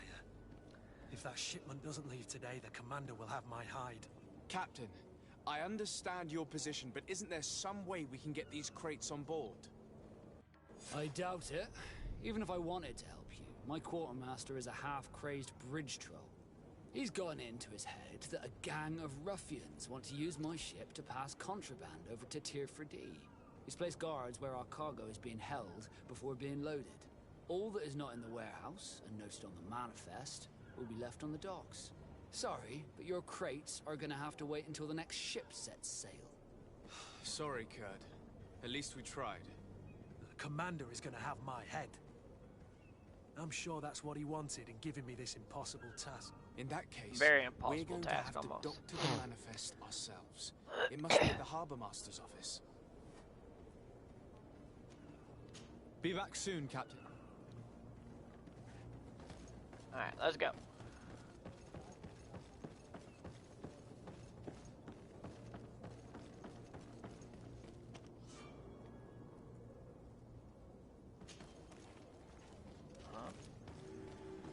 If that shipment doesn't leave today, the commander will have my hide. Captain, I understand your position, but isn't there some way we can get these crates on board? I doubt it. Even if I wanted to help you, my quartermaster is a half-crazed bridge troll. He's gotten into his head that a gang of ruffians want to use my ship to pass contraband over to Teofredi. He's placed guards where our cargo is being held before being loaded. All that is not in the warehouse, and noted on the manifest, will be left on the docks. Sorry, but your crates are gonna have to wait until the next ship sets sail. Sorry, Kurt. At least we tried. The commander is gonna have my head. I'm sure that's what he wanted in giving me this impossible task. In that case, Very we're impossible going task to have almost. to doctor the manifest ourselves. It must be at the Harbour Master's office. Be back soon, Captain. Alright, let's go.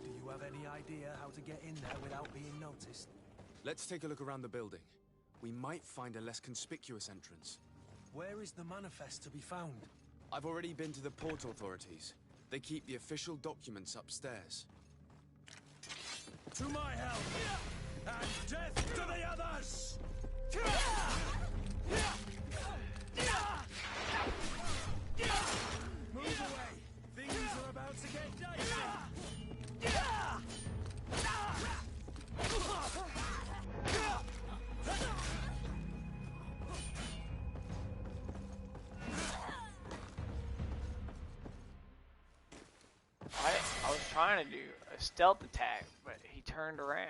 Do you have any idea how to get in there without being noticed? Let's take a look around the building. We might find a less conspicuous entrance. Where is the manifest to be found? I've already been to the port authorities. They keep the official documents upstairs. To my help! And death to the others! Move away! Things are about to get dicey! I was trying to do a stealth attack, but he turned around.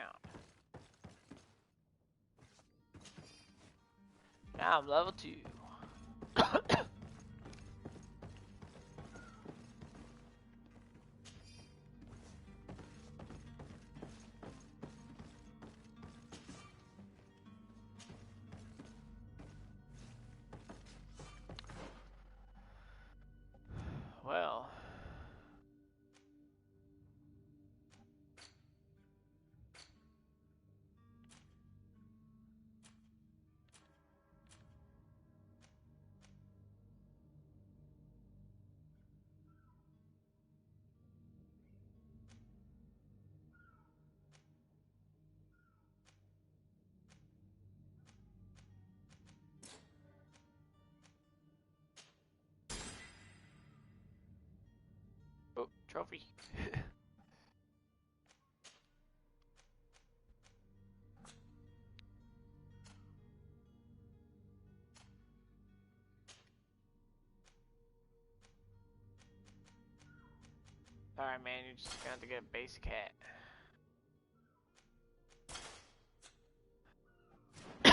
Now I'm level 2. Well, oh, trophy. Alright, man, you're just gonna have to get a basic hat. You're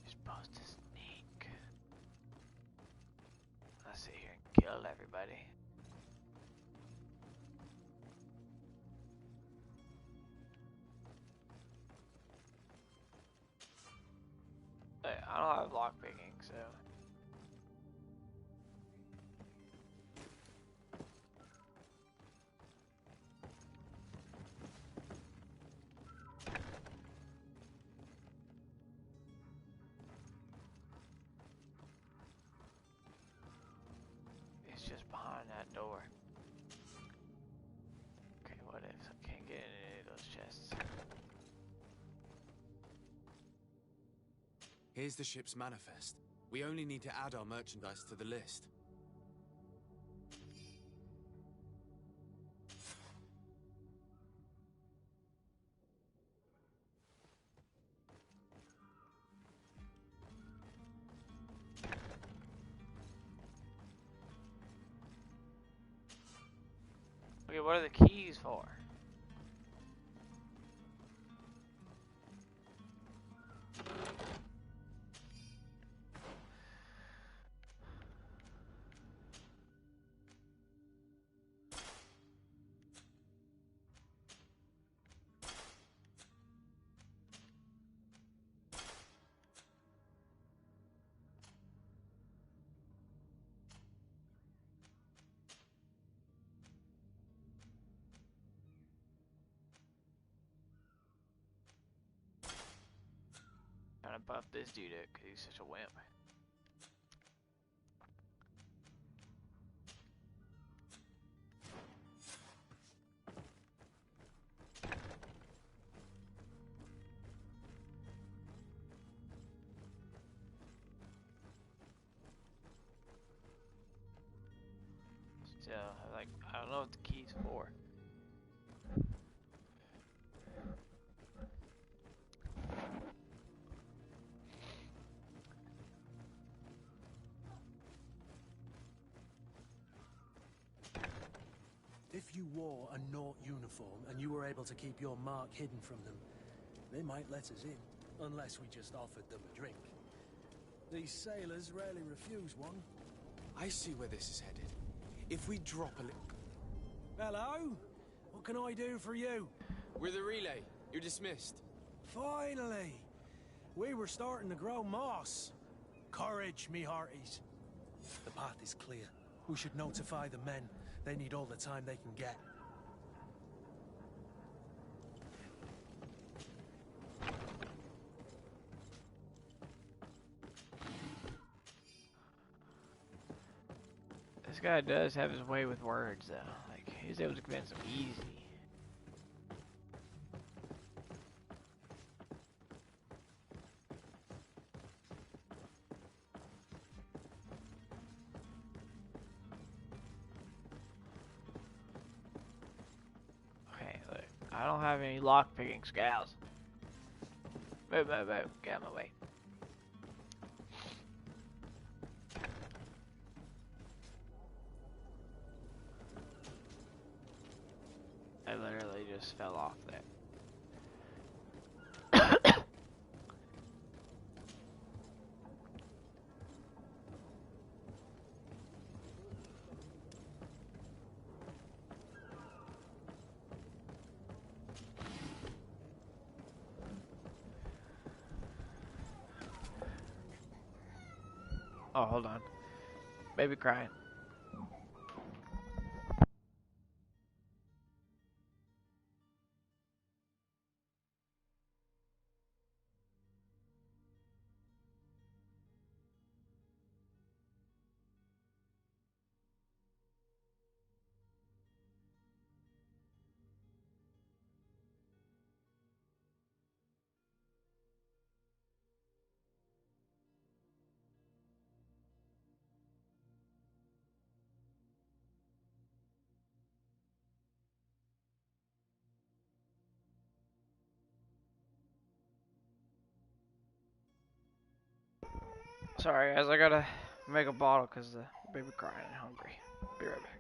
supposed to sneak. I'll sit here and kill everybody. I don't have lockpicking, so. It's just behind that door. Okay, what if I can't get in any of those chests? Here's the ship's manifest. We only need to add our merchandise to the list. Okay, what are the keys for? Trying to buff this dude up because he's such a wimp. Still, I don't know what the key's for. If you wore a Nort uniform and you were able to keep your mark hidden from them, they might let us in, unless we just offered them a drink. These sailors rarely refuse one. I see where this is headed. If we drop a little... Hello? What can I do for you? We're the relay. You're dismissed. Finally! We were starting to grow moss. Courage, me hearties. The path is clear. We should notify the men. They need all the time they can get. This guy does have his way with words, though. Like, he's able to convince them easy. Okay, look. I don't have any lock-picking scales. Move, move, move. Get out of my way. I literally just fell off there. Oh, hold on. Baby crying. Sorry guys, I gotta make a bottle because the baby crying and hungry. Be right back.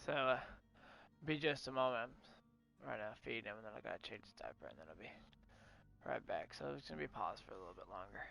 So, be just a moment. Right now, feed him, and then I gotta change his diaper, and then I'll be right back. So it's gonna be paused for a little bit longer.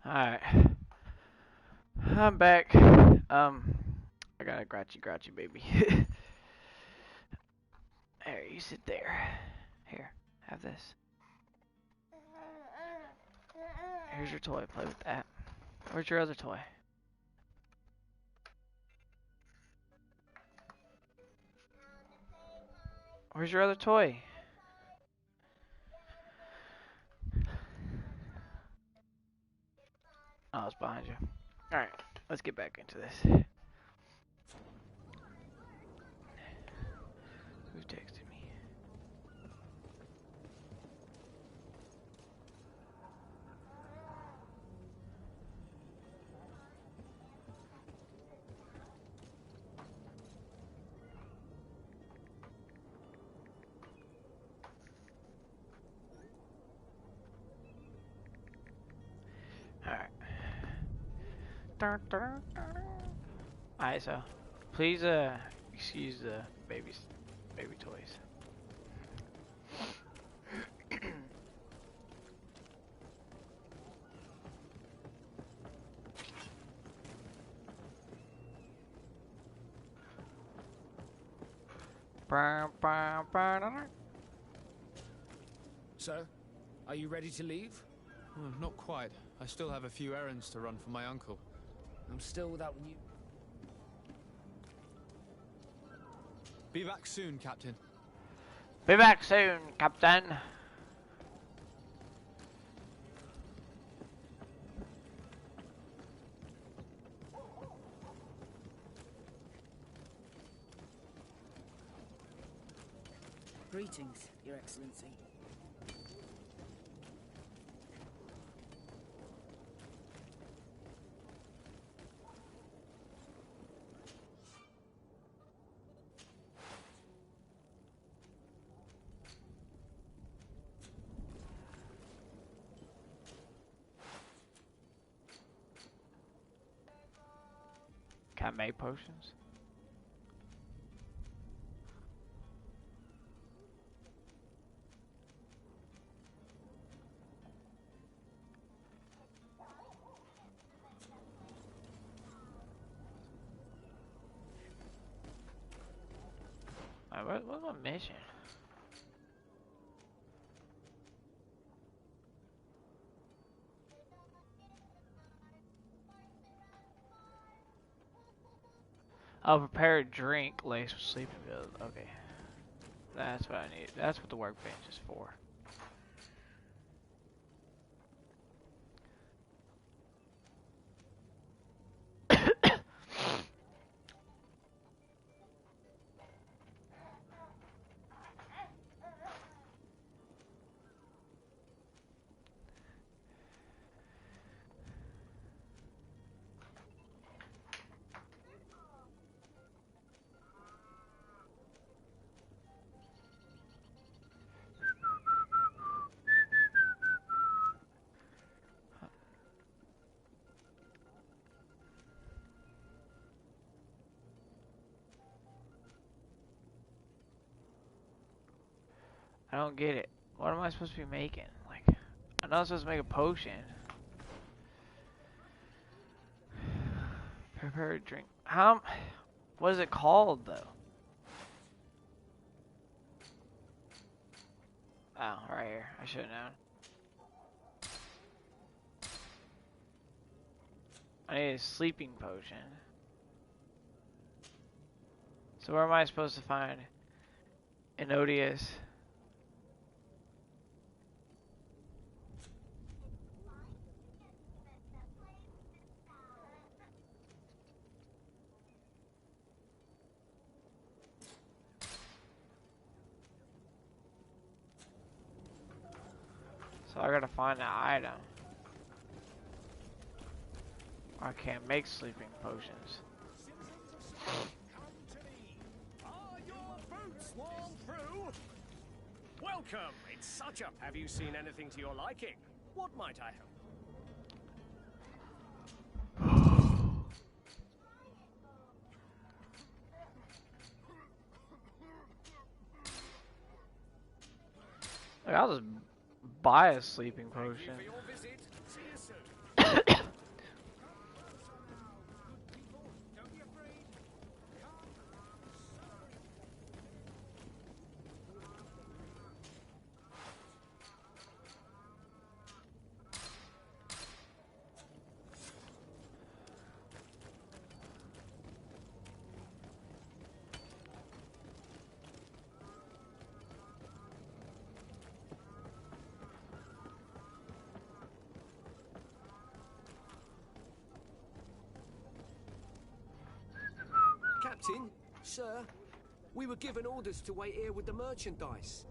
Alright. I'm back. I got a grouchy baby. There, you sit there. Here, have this. Here's your toy, play with that. Where's your other toy? Where's your other toy? Oh, it's behind you. Alright, let's get back into this. Who's texting me? Alright, so please excuse the baby toys. Sir, are you ready to leave? Not quite. I still have a few errands to run for my uncle. I'm still without you. Be back soon, Captain. Be back soon, Captain. Greetings, Your Excellency. Can I make potions? Alright, what's my mission? I'll prepare a drink laced with sleeping pills. Okay. That's what I need. That's what the workbench is for. I don't get it. What am I supposed to be making? Like, I know I'm supposed to make a potion. Prepare a drink. How? What is it called though? Oh, right here. I should have known. I need a sleeping potion. So where am I supposed to find an odious? So I gotta find that item. I can't make sleeping potions. Are your boots worn through? Welcome. It's such a... Have you seen anything to your liking? What might I help? Like, I'll just buy a sleeping potion. See you soon. Captain, sir, we were given orders to wait here with the merchandise.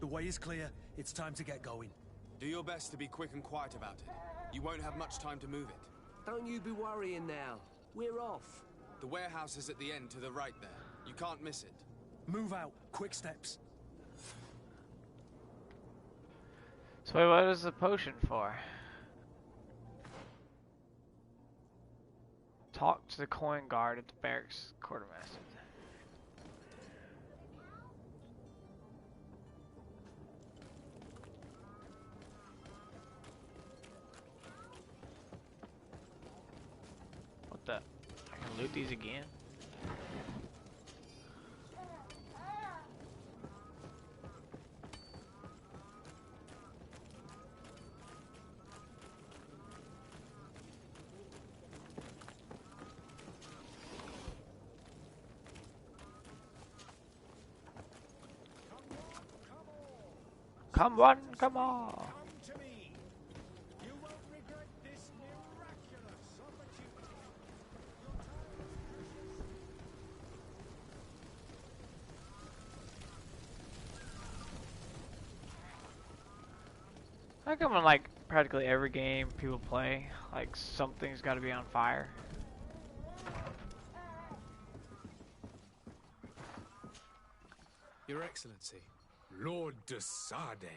The way is clear. It's time to get going. Do your best to be quick and quiet about it. You won't have much time to move it. Don't you be worrying now. We're off. The warehouse is at the end to the right there. You can't miss it. Move out. Quick steps. So wait, what is the potion for? Talk to the coin guard at the barracks quartermaster. What the? I can loot these again? Come on, come on. Come to me. You won't regret this miraculous opportunity. How come in like practically every game people play, like something's got to be on fire? Your Excellency. Lord de Sade,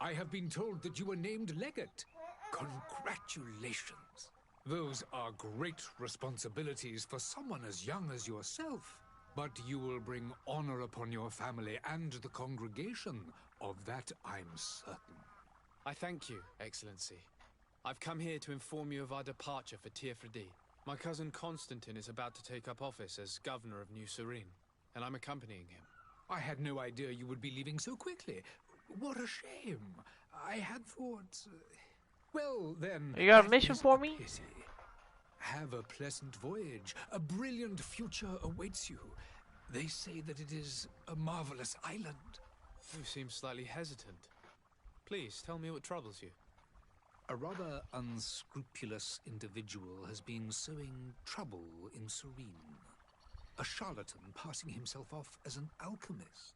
I have been told that you were named Legate. Congratulations. Those are great responsibilities for someone as young as yourself. But you will bring honor upon your family and the congregation. Of that, I'm certain. I thank you, Excellency. I've come here to inform you of our departure for Tirfredi. My cousin Constantine is about to take up office as governor of New Serene, and I'm accompanying him. I had no idea you would be leaving so quickly. What a shame. I had thought... well, then... You got a mission for me? Pity. Have a pleasant voyage. A brilliant future awaits you. They say that it is a marvelous island. You seem slightly hesitant. Please, tell me what troubles you. A rather unscrupulous individual has been sowing trouble in Serene. A charlatan passing himself off as an alchemist.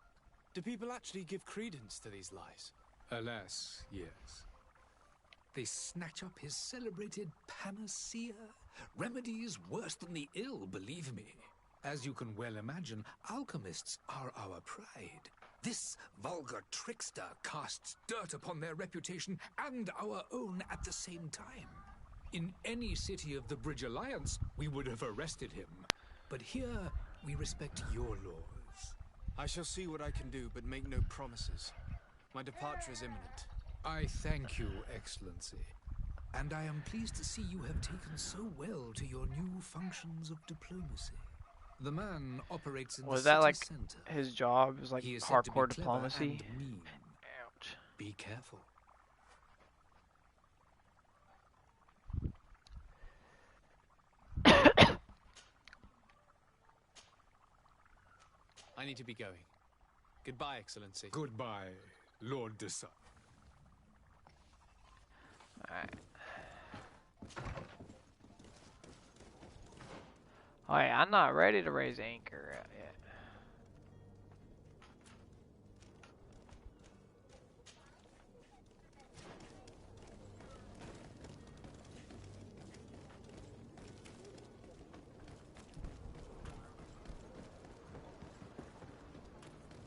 Do people actually give credence to these lies? Alas, yes. They snatch up his celebrated panacea. Remedies worse than the ill, believe me. As you can well imagine, alchemists are our pride. This vulgar trickster casts dirt upon their reputation and our own at the same time. In any city of the Bridge Alliance, we would have arrested him. But here, we respect your laws. I shall see what I can do, but make no promises. My departure is imminent. I thank you, Excellency. And I am pleased to see you have taken so well to your new functions of diplomacy. The man operates in the city like center. His job? Is like hardcore diplomacy? Ouch. Be careful. I need to be going. Goodbye, Excellency. Goodbye, Lord de Sade. Alright. Alright, I'm not ready to raise anchor yet.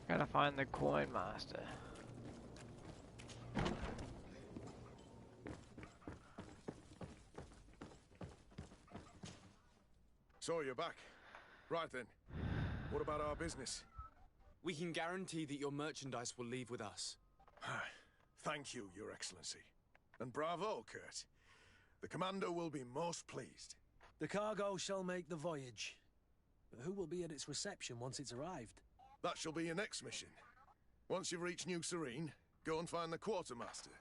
Gotta find the coin master. So you're back. Right then. What about our business? We can guarantee that your merchandise will leave with us. Thank you, Your Excellency. And bravo, Kurt. The commander will be most pleased. The cargo shall make the voyage. But who will be at its reception once it's arrived? That shall be your next mission. Once you've reached New Serene, go and find the quartermaster.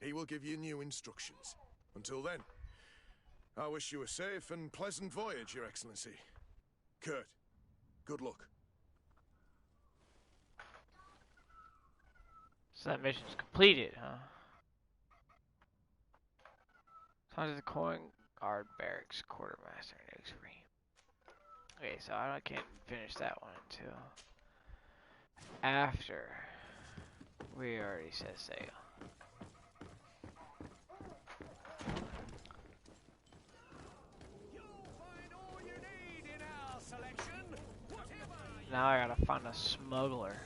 He will give you new instructions. Until then, I wish you a safe and pleasant voyage, Your Excellency. Kurt, good luck. So that mission's completed, huh? Talk to the coin guard barracks quartermaster in New Serene. Okay, so I can't finish that one until after we already set sail. Now I gotta find a smuggler.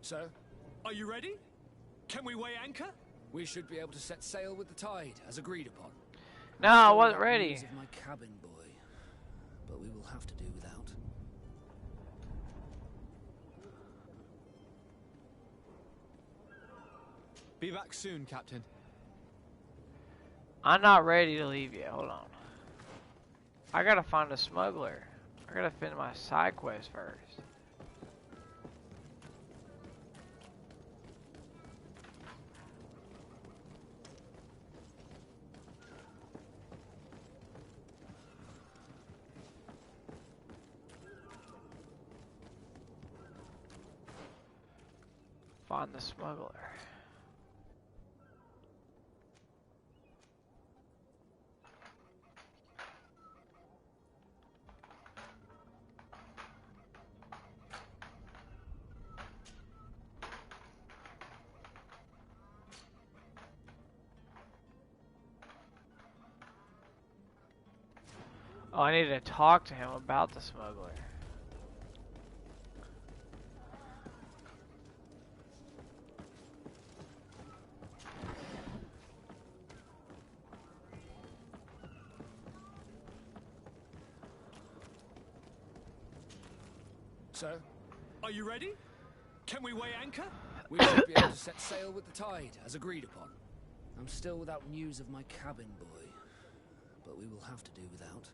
Sir? Are you ready? Can we weigh anchor? We should be able to set sail with the tide, as agreed upon. No, I wasn't ready. News of my cabin boy, but we will have to do without. Be back soon, Captain. I'm not ready to leave yet. Hold on. I gotta find a smuggler. I gotta finish my side quest first. Find the smuggler. Oh, I need to talk to him about the smuggler. Sir? Are you ready? Can we weigh anchor? We should be able to set sail with the tide, as agreed upon. I'm still without news of my cabin boy, but we will have to do without.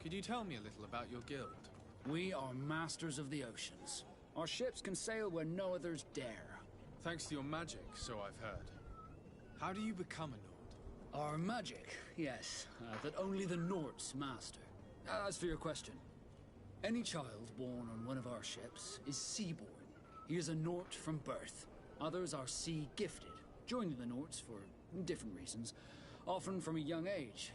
Could you tell me a little about your guild? We are masters of the oceans. Our ships can sail where no others dare. Thanks to your magic, so I've heard. How do you become a Nord? Our magic, yes, that only the Nords master. As for your question, any child born on one of our ships is sea-born. He is a Nord from birth. Others are sea-gifted, joining the Nords for different reasons, often from a young age.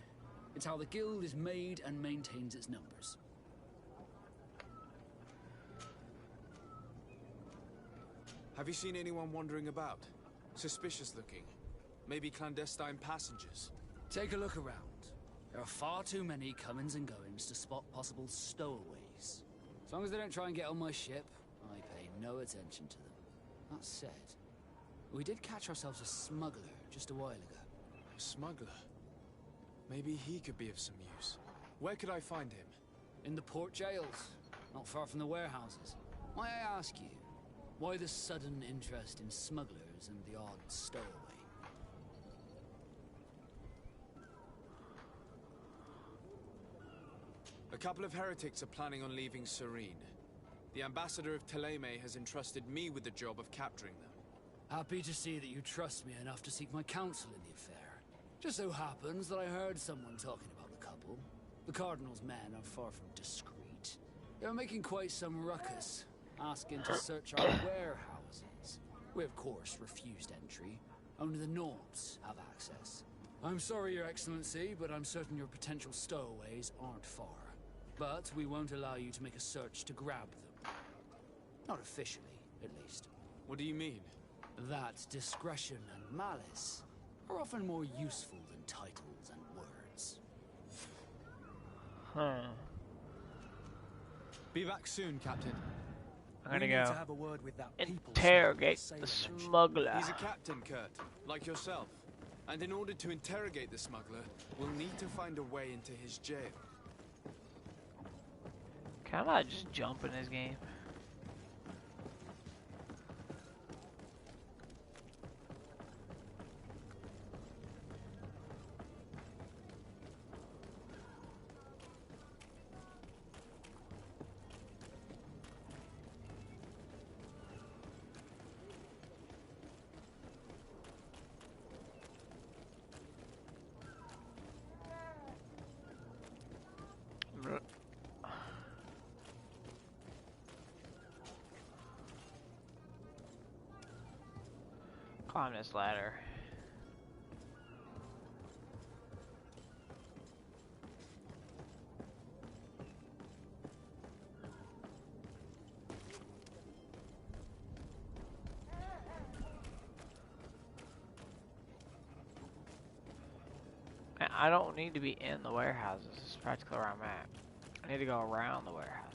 It's how the guild is made and maintains its numbers. Have you seen anyone wandering about? Suspicious looking? Maybe clandestine passengers? Take a look around. There are far too many comings and goings to spot possible stowaways. As long as they don't try and get on my ship, I pay no attention to them. That said, we did catch ourselves a smuggler just a while ago. A smuggler? Maybe he could be of some use. Where could I find him? In the port jails, not far from the warehouses. May I ask you, why the sudden interest in smugglers and the odd stowaway? A couple of heretics are planning on leaving Serene. The ambassador of Teleme has entrusted me with the job of capturing them. Happy to see that you trust me enough to seek my counsel in the affair. Just so happens that I heard someone talking about the couple. The Cardinal's men are far from discreet. They're making quite some ruckus, asking to search our warehouses. We, of course, refused entry. Only the Nords have access. I'm sorry, Your Excellency, but I'm certain your potential stowaways aren't far. But we won't allow you to make a search to grab them. Not officially, at least. What do you mean? That discretion and malice are often more useful than titles and words. Be back soon, Captain. I'm gonna We need go to have a word with that interrogate the smuggler. He's a captain, Kurt, like yourself. And in order to interrogate the smuggler, we'll need to find a way into his jail. Can I just jump in this game? Climb this ladder. I don't need to be in the warehouses. It's practically where I'm at. I need to go around the warehouses.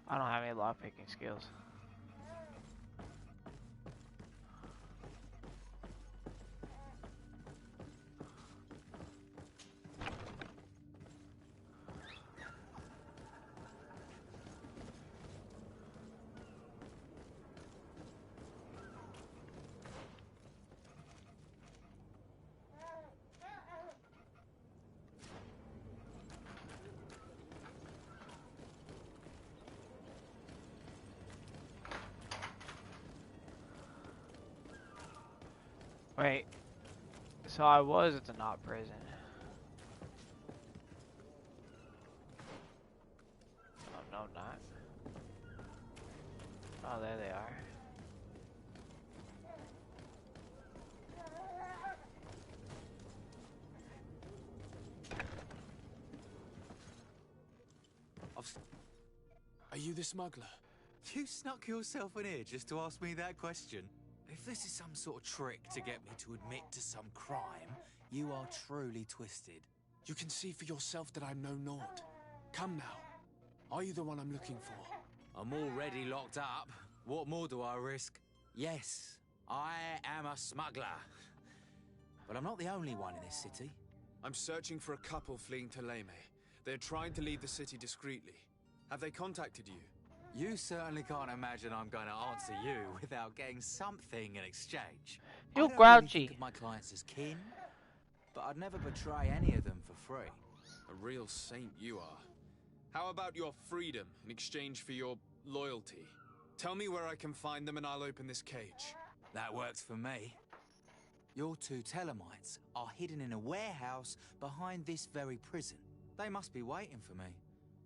I don't have any lockpicking skills. Wait, so I was at the not prison. Oh, no, not. Oh, there they are. Are you the smuggler? You snuck yourself in here just to ask me that question. If this is some sort of trick to get me to admit to some crime, you are truly twisted. You can see for yourself that I'm no naught. Come now. Are you the one I'm looking for? I'm already locked up. What more do I risk? Yes, I am a smuggler. But I'm not the only one in this city. I'm searching for a couple fleeing to Leme. They're trying to leave the city discreetly. Have they contacted you? You certainly can't imagine I'm going to answer you without getting something in exchange. You're I don't grouchy. Really think of my clients as kin, but I'd never betray any of them for free. A real saint you are. How about your freedom in exchange for your loyalty? Tell me where I can find them and I'll open this cage. That works for me. Your two Telemites are hidden in a warehouse behind this very prison. They must be waiting for me,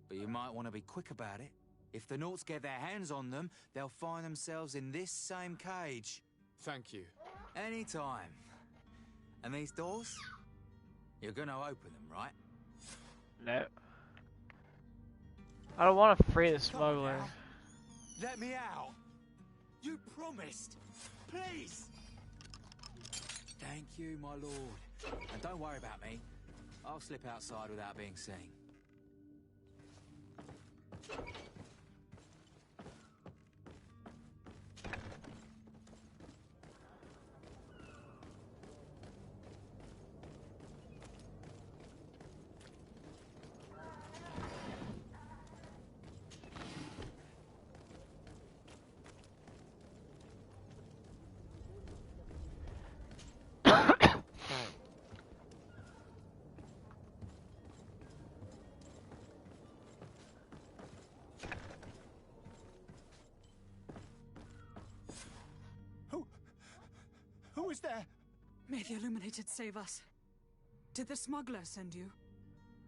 but you might want to be quick about it. If the Nauts get their hands on them, they'll find themselves in this same cage. Thank you. Anytime. And these doors? You're gonna open them, right? No. I don't want to free the smuggler. Let me out. You promised. Please. Thank you, my lord. And don't worry about me. I'll slip outside without being seen. Who is there? May the Illuminated save us. Did the smuggler send you?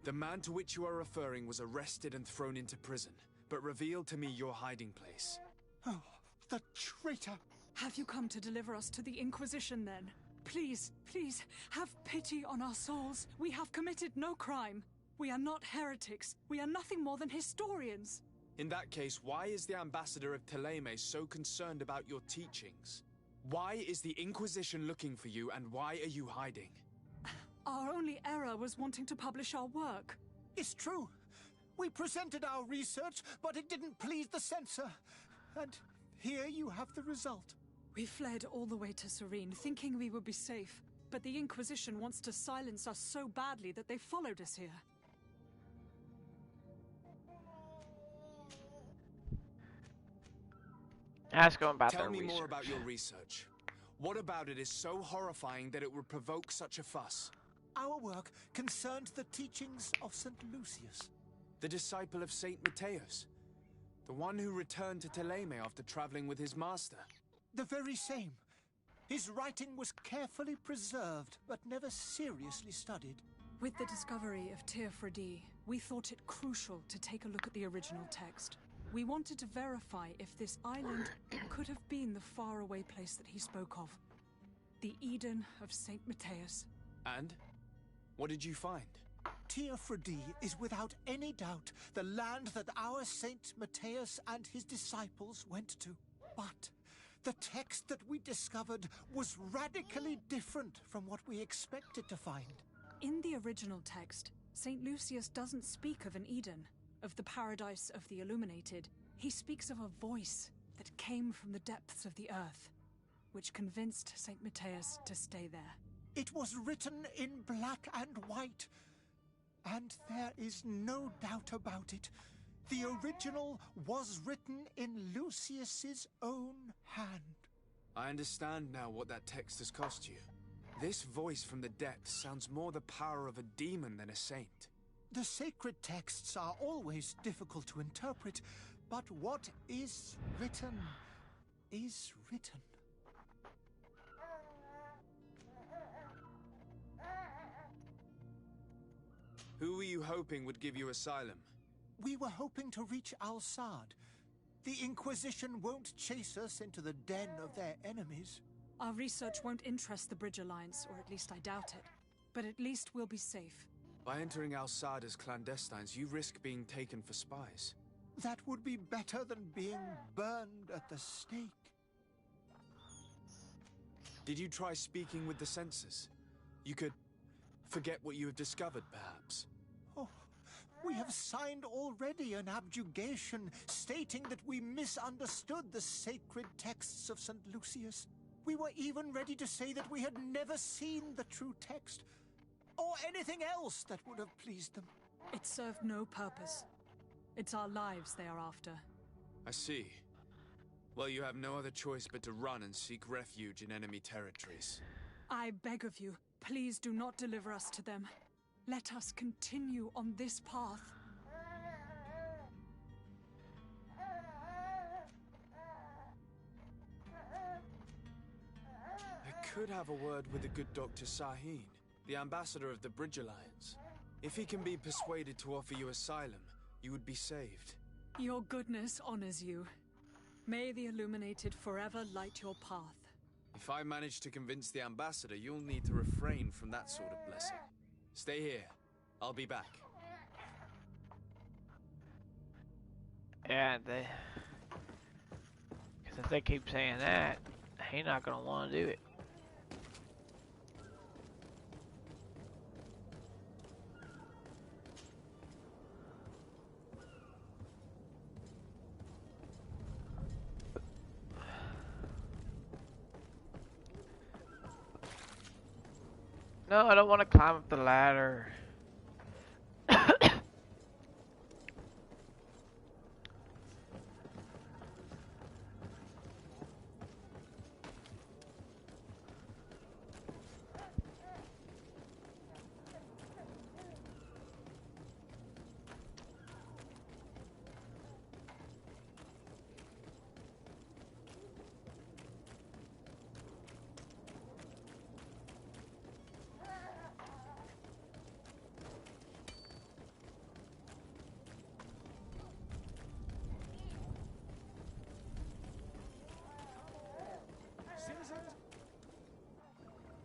The man to which you are referring was arrested and thrown into prison, but revealed to me your hiding place. Oh, the traitor! Have you come to deliver us to the Inquisition, then? Please, please, have pity on our souls. We have committed no crime. We are not heretics. We are nothing more than historians. In that case, why is the ambassador of Teleme so concerned about your teachings? Why is the Inquisition looking for you, and why are you hiding? Our only error was wanting to publish our work. It's true. We presented our research, but it didn't please the censor. And here you have the result. We fled all the way to Serene, thinking we would be safe. But the Inquisition wants to silence us so badly that they followed us here. Ask them about Tell their me research. more about your research. What about it is so horrifying that it would provoke such a fuss? Our work concerned the teachings of St. Lucius. The disciple of Saint Matthias. The one who returned to Teleme after traveling with his master. The very same. His writing was carefully preserved, but never seriously studied. With the discovery of Teofredi, we thought it crucial to take a look at the original text. We wanted to verify if this island could have been the faraway place that he spoke of. The Eden of Saint Matthias. And? What did you find? Teofredi is without any doubt the land that our Saint Matthias and his disciples went to. But the text that we discovered was radically different from what we expected to find. In the original text, Saint Lucius doesn't speak of an Eden, of the paradise of the illuminated. He speaks of a voice that came from the depths of the earth, which convinced Saint Matthias to stay there. It was written in black and white, and there is no doubt about it. The original was written in Lucius's own hand. I understand now what that text has cost you. This voice from the depths sounds more the power of a demon than a saint. The sacred texts are always difficult to interpret, but what is written is written. Who were you hoping would give you asylum? We were hoping to reach Al-Sad. The Inquisition won't chase us into the den of their enemies. Our research won't interest the Bridge Alliance, or at least I doubt it. But at least we'll be safe. By entering Al-Sad as clandestines, you risk being taken for spies. That would be better than being burned at the stake. Did you try speaking with the censors? You could forget what you have discovered, perhaps. Oh, we have signed already an abjugation stating that we misunderstood the sacred texts of St. Lucius. We were even ready to say that we had never seen the true text, or anything else that would have pleased them. It served no purpose. It's our lives they are after. I see. Well, you have no other choice but to run and seek refuge in enemy territories. I beg of you, please do not deliver us to them. Let us continue on this path. I could have a word with the good Dr. Sahin, the ambassador of the Bridge Alliance. If he can be persuaded to offer you asylum, you would be saved. Your goodness honors you. May the Illuminated forever light your path. If I manage to convince the ambassador, you'll need to refrain from that sort of blessing. Stay here. I'll be back. Yeah, because if they keep saying that, he's not gonna want to do it. No, I don't want to climb up the ladder.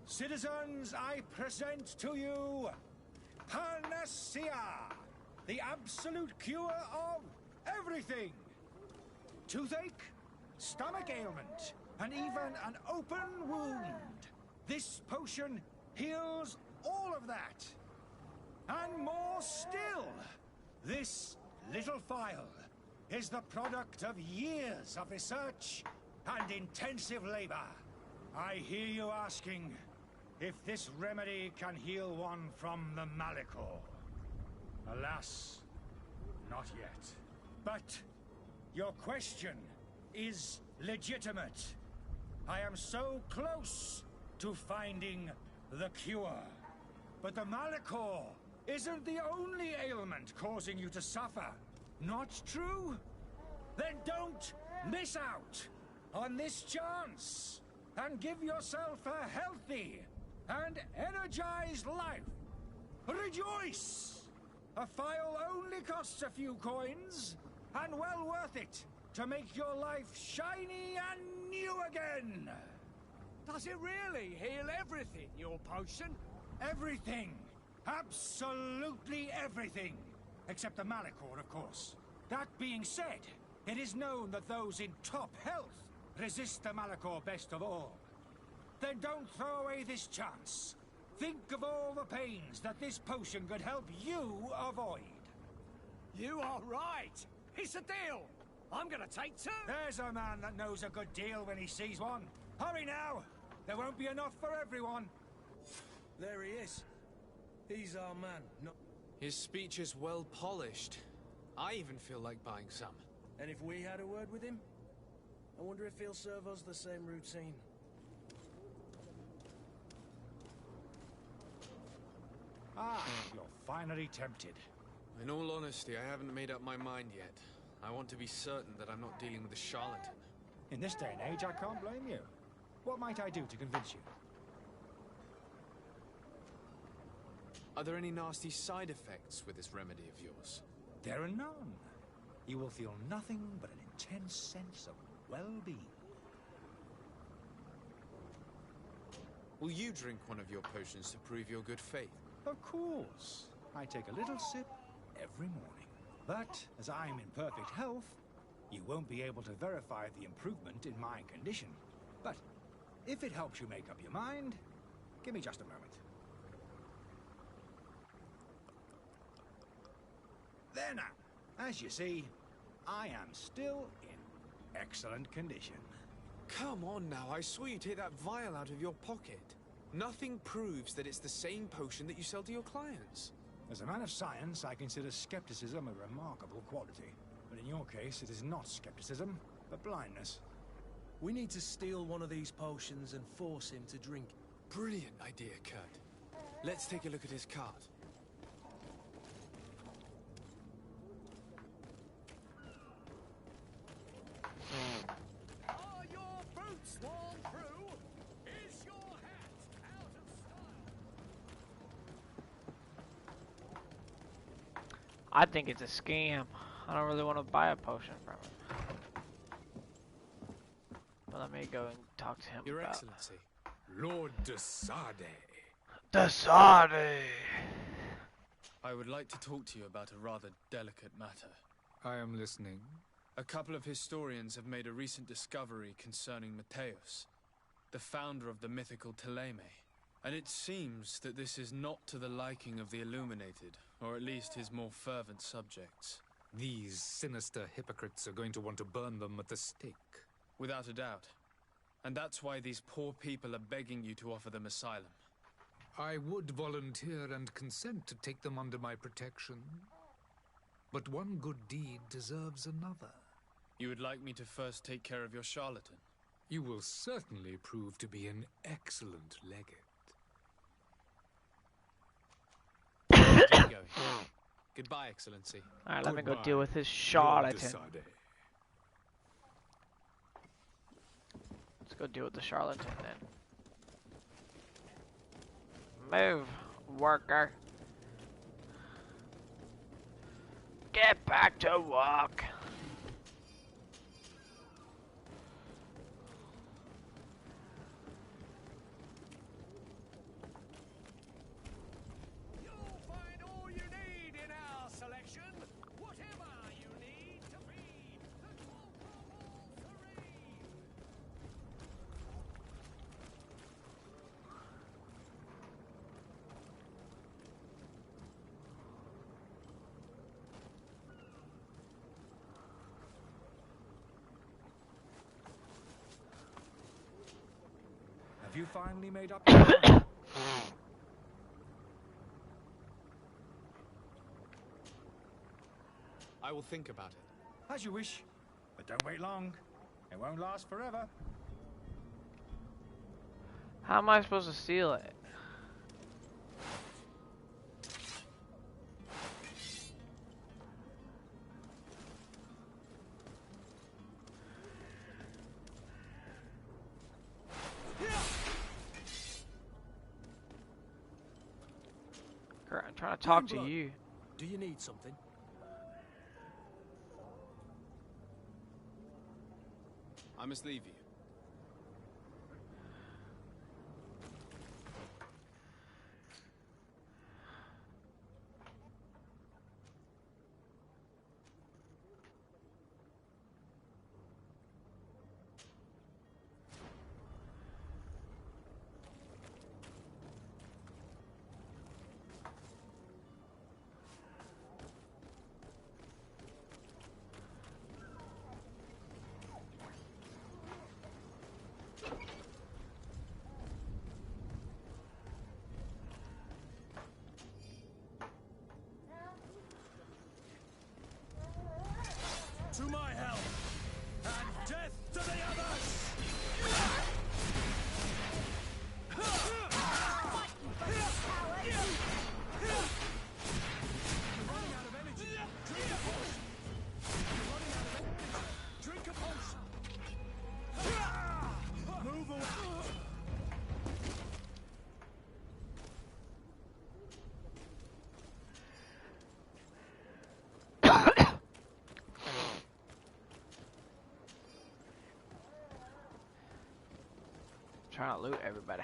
Citizens, I present to you Panacea, the absolute cure of everything. Toothache, stomach ailment, and even an open wound. This potion heals all of that. And more still, this little phial is the product of years of research and intensive labor. I hear you asking if this remedy can heal one from the Malichor. Alas, not yet. But your question is legitimate. I am so close to finding the cure. But the Malachor isn't the only ailment causing you to suffer. Not true? Then don't miss out on this chance and give yourself a healthy and energized life. Rejoice! A file only costs a few coins, and well worth it to make your life shiny and new again. Does it really heal everything, your potion? Everything. Absolutely everything. Except the Malachor, of course. That being said, it is known that those in top health resist the Malachor best of all. Then don't throw away this chance. Think of all the pains that this potion could help you avoid. You are right. It's a deal. I'm gonna take two. There's a man that knows a good deal when he sees one. Hurry now. There won't be enough for everyone. There he is. He's our man. No. His speech is well polished. I even feel like buying some. And if we had a word with him, I wonder if he'll serve us the same routine. Ah, you're finally tempted. In all honesty, I haven't made up my mind yet. I want to be certain that I'm not dealing with a charlatan. In this day and age, I can't blame you. What might I do to convince you? Are there any nasty side effects with this remedy of yours? There are none. You will feel nothing but an intense sense of well-being. Will you drink one of your potions to prove your good faith? Of course. I take a little sip every morning. But, as I'm in perfect health, you won't be able to verify the improvement in my condition. But, if it helps you make up your mind, give me just a moment. There now. As you see, I am still in excellent condition. Come on now, I swear you take that vial out of your pocket. Nothing proves that it's the same potion that you sell to your clients. As a man of science, I consider skepticism a remarkable quality. But in your case, it is not skepticism, but blindness. We need to steal one of these potions and force him to drink. Brilliant idea, Kurt. Let's take a look at his card. Are your boots worn through? Is your hat out of style? I think it's a scam. I don't really want to buy a potion from him. But let me go and talk to him. Your about Excellency, Lord de Sade. De Sade! I would like to talk to you about a rather delicate matter. I am listening. A couple of historians have made a recent discovery concerning Mateus, the founder of the mythical Teleme. And it seems that this is not to the liking of the Illuminated, or at least his more fervent subjects. These sinister hypocrites are going to want to burn them at the stake. Without a doubt. And that's why these poor people are begging you to offer them asylum. I would volunteer and consent to take them under my protection. But one good deed deserves another. You would like me to first take care of your charlatan? You will certainly prove to be an excellent legate. Goodbye, Excellency. Alright, let me go deal with this charlatan. Let's go deal with the charlatan then. Move, worker. Get back to work. You'll find all you need in our selection. Whatever you need to be the Serene. Have you finally made up your mind? I will think about it. As you wish, but don't wait long. It won't last forever. How am I supposed to steal it? I'm trying to talk to you. Do you need something? I must leave you. To my help, and death to the others! Drink a potion! Move away! Trying to loot everybody.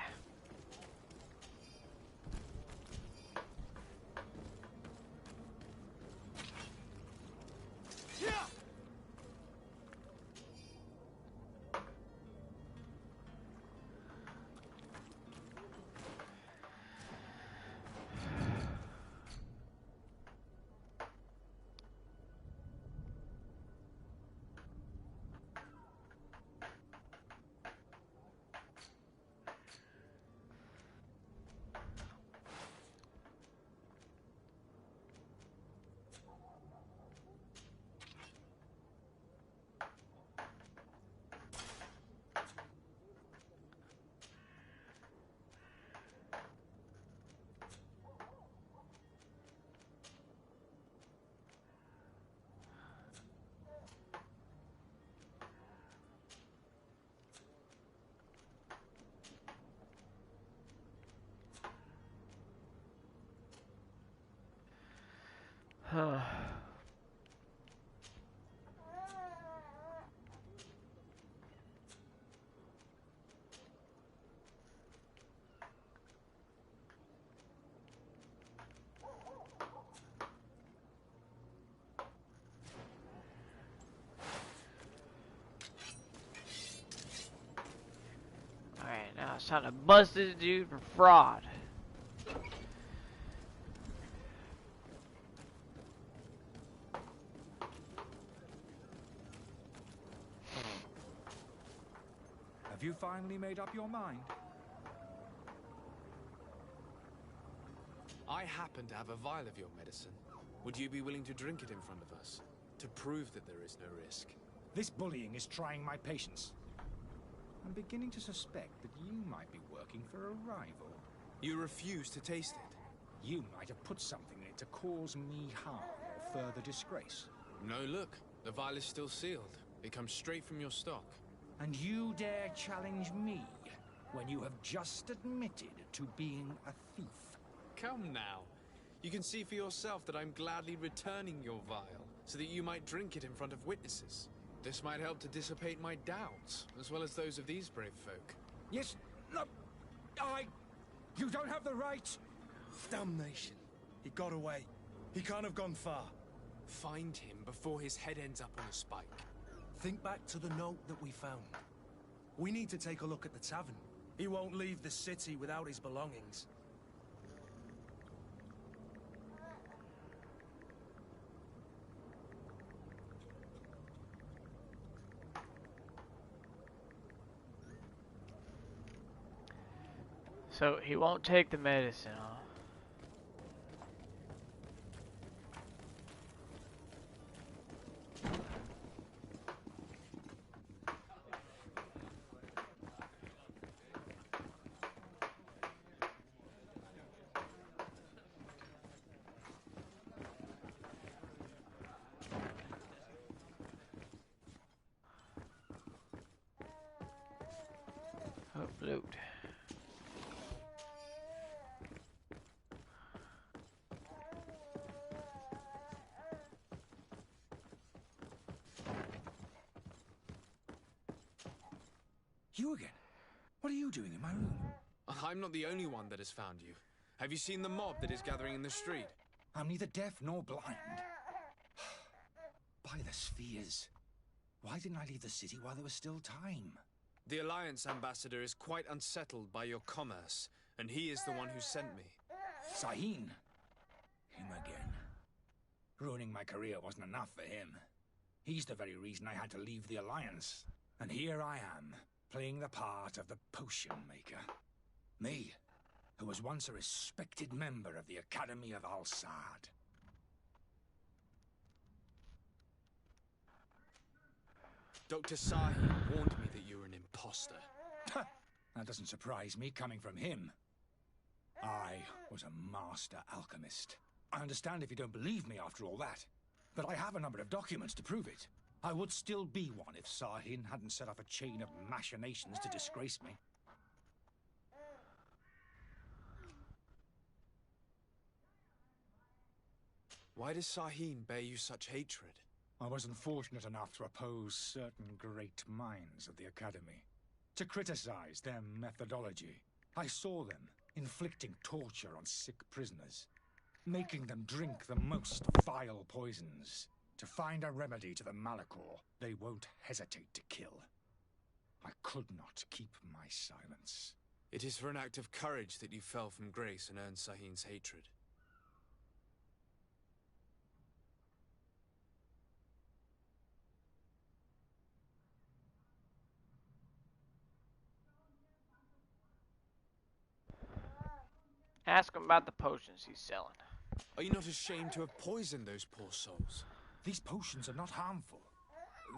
Huh. Alright, now it's time to bust this dude for fraud. Have you finally made up your mind? I happen to have a vial of your medicine. Would you be willing to drink it in front of us? To prove that there is no risk? This bullying is trying my patience. I'm beginning to suspect that you might be working for a rival. You refuse to taste it. You might have put something in it to cause me harm or further disgrace. No, look. The vial is still sealed. It comes straight from your stock. And you dare challenge me when you have just admitted to being a thief? Come now. You can see for yourself that I'm gladly returning your vial, so that you might drink it in front of witnesses. This might help to dissipate my doubts, as well as those of these brave folk. Yes, no, you don't have the right. Damnation. He got away. He can't have gone far. Find him before his head ends up on a spike. Think back to the note that we found. We need to take a look at the tavern. He won't leave the city without his belongings. So he won't take the medicine, huh? Loot. You again? What are you doing in my room? I'm not the only one that has found you. Have you seen the mob that is gathering in the street? I'm neither deaf nor blind. By the spheres. Why didn't I leave the city while there was still time? The Alliance ambassador is quite unsettled by your commerce, and he is the one who sent me. Sahin. Him again. Ruining my career wasn't enough for him. He's the very reason I had to leave the Alliance. And here I am, playing the part of the potion maker. Me, who was once a respected member of the Academy of Al-Sad. Dr. Sahin warned me that you were an imposter. That doesn't surprise me, coming from him. I was a master alchemist. I understand if you don't believe me after all that, but I have a number of documents to prove it. I would still be one if Sahin hadn't set up a chain of machinations to disgrace me. Why does Sahin bear you such hatred? I wasn't fortunate enough to oppose certain great minds of the Academy, to criticize their methodology. I saw them inflicting torture on sick prisoners, making them drink the most vile poisons. To find a remedy to the Malachor, they won't hesitate to kill. I could not keep my silence. It is for an act of courage that you fell from grace and earned Sahin's hatred. Ask him about the potions he's selling. Are you not ashamed to have poisoned those poor souls? These potions are not harmful.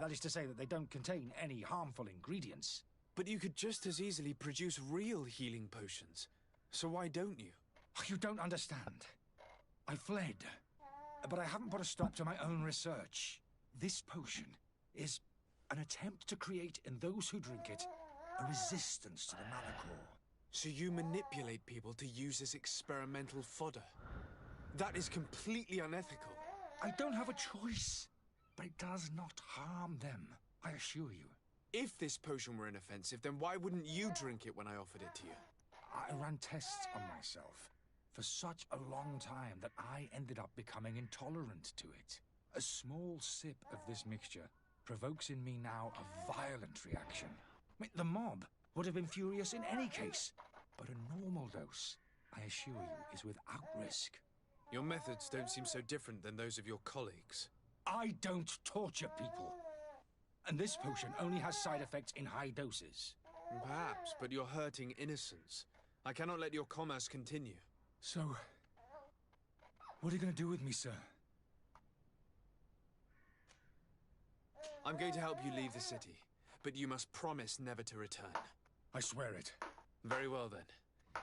That is to say that they don't contain any harmful ingredients. But you could just as easily produce real healing potions. So why don't you? You don't understand. I fled, but I haven't put a stop to my own research. This potion is an attempt to create in those who drink it a resistance to the Malachor. So you manipulate people to use as experimental fodder? That is completely unethical. I don't have a choice, but it does not harm them, I assure you. If this potion were inoffensive, then why wouldn't you drink it when I offered it to you? I ran tests on myself for such a long time that I ended up becoming intolerant to it. A small sip of this mixture provokes in me now a violent reaction. The mob would have been furious in any case, but a normal dose, I assure you, is without risk. Your methods don't seem so different than those of your colleagues. I don't torture people. And this potion only has side effects in high doses. Perhaps, but you're hurting innocents. I cannot let your commerce continue. So, what are you going to do with me, sir? I'm going to help you leave the city, but you must promise never to return. I swear it. Very well then.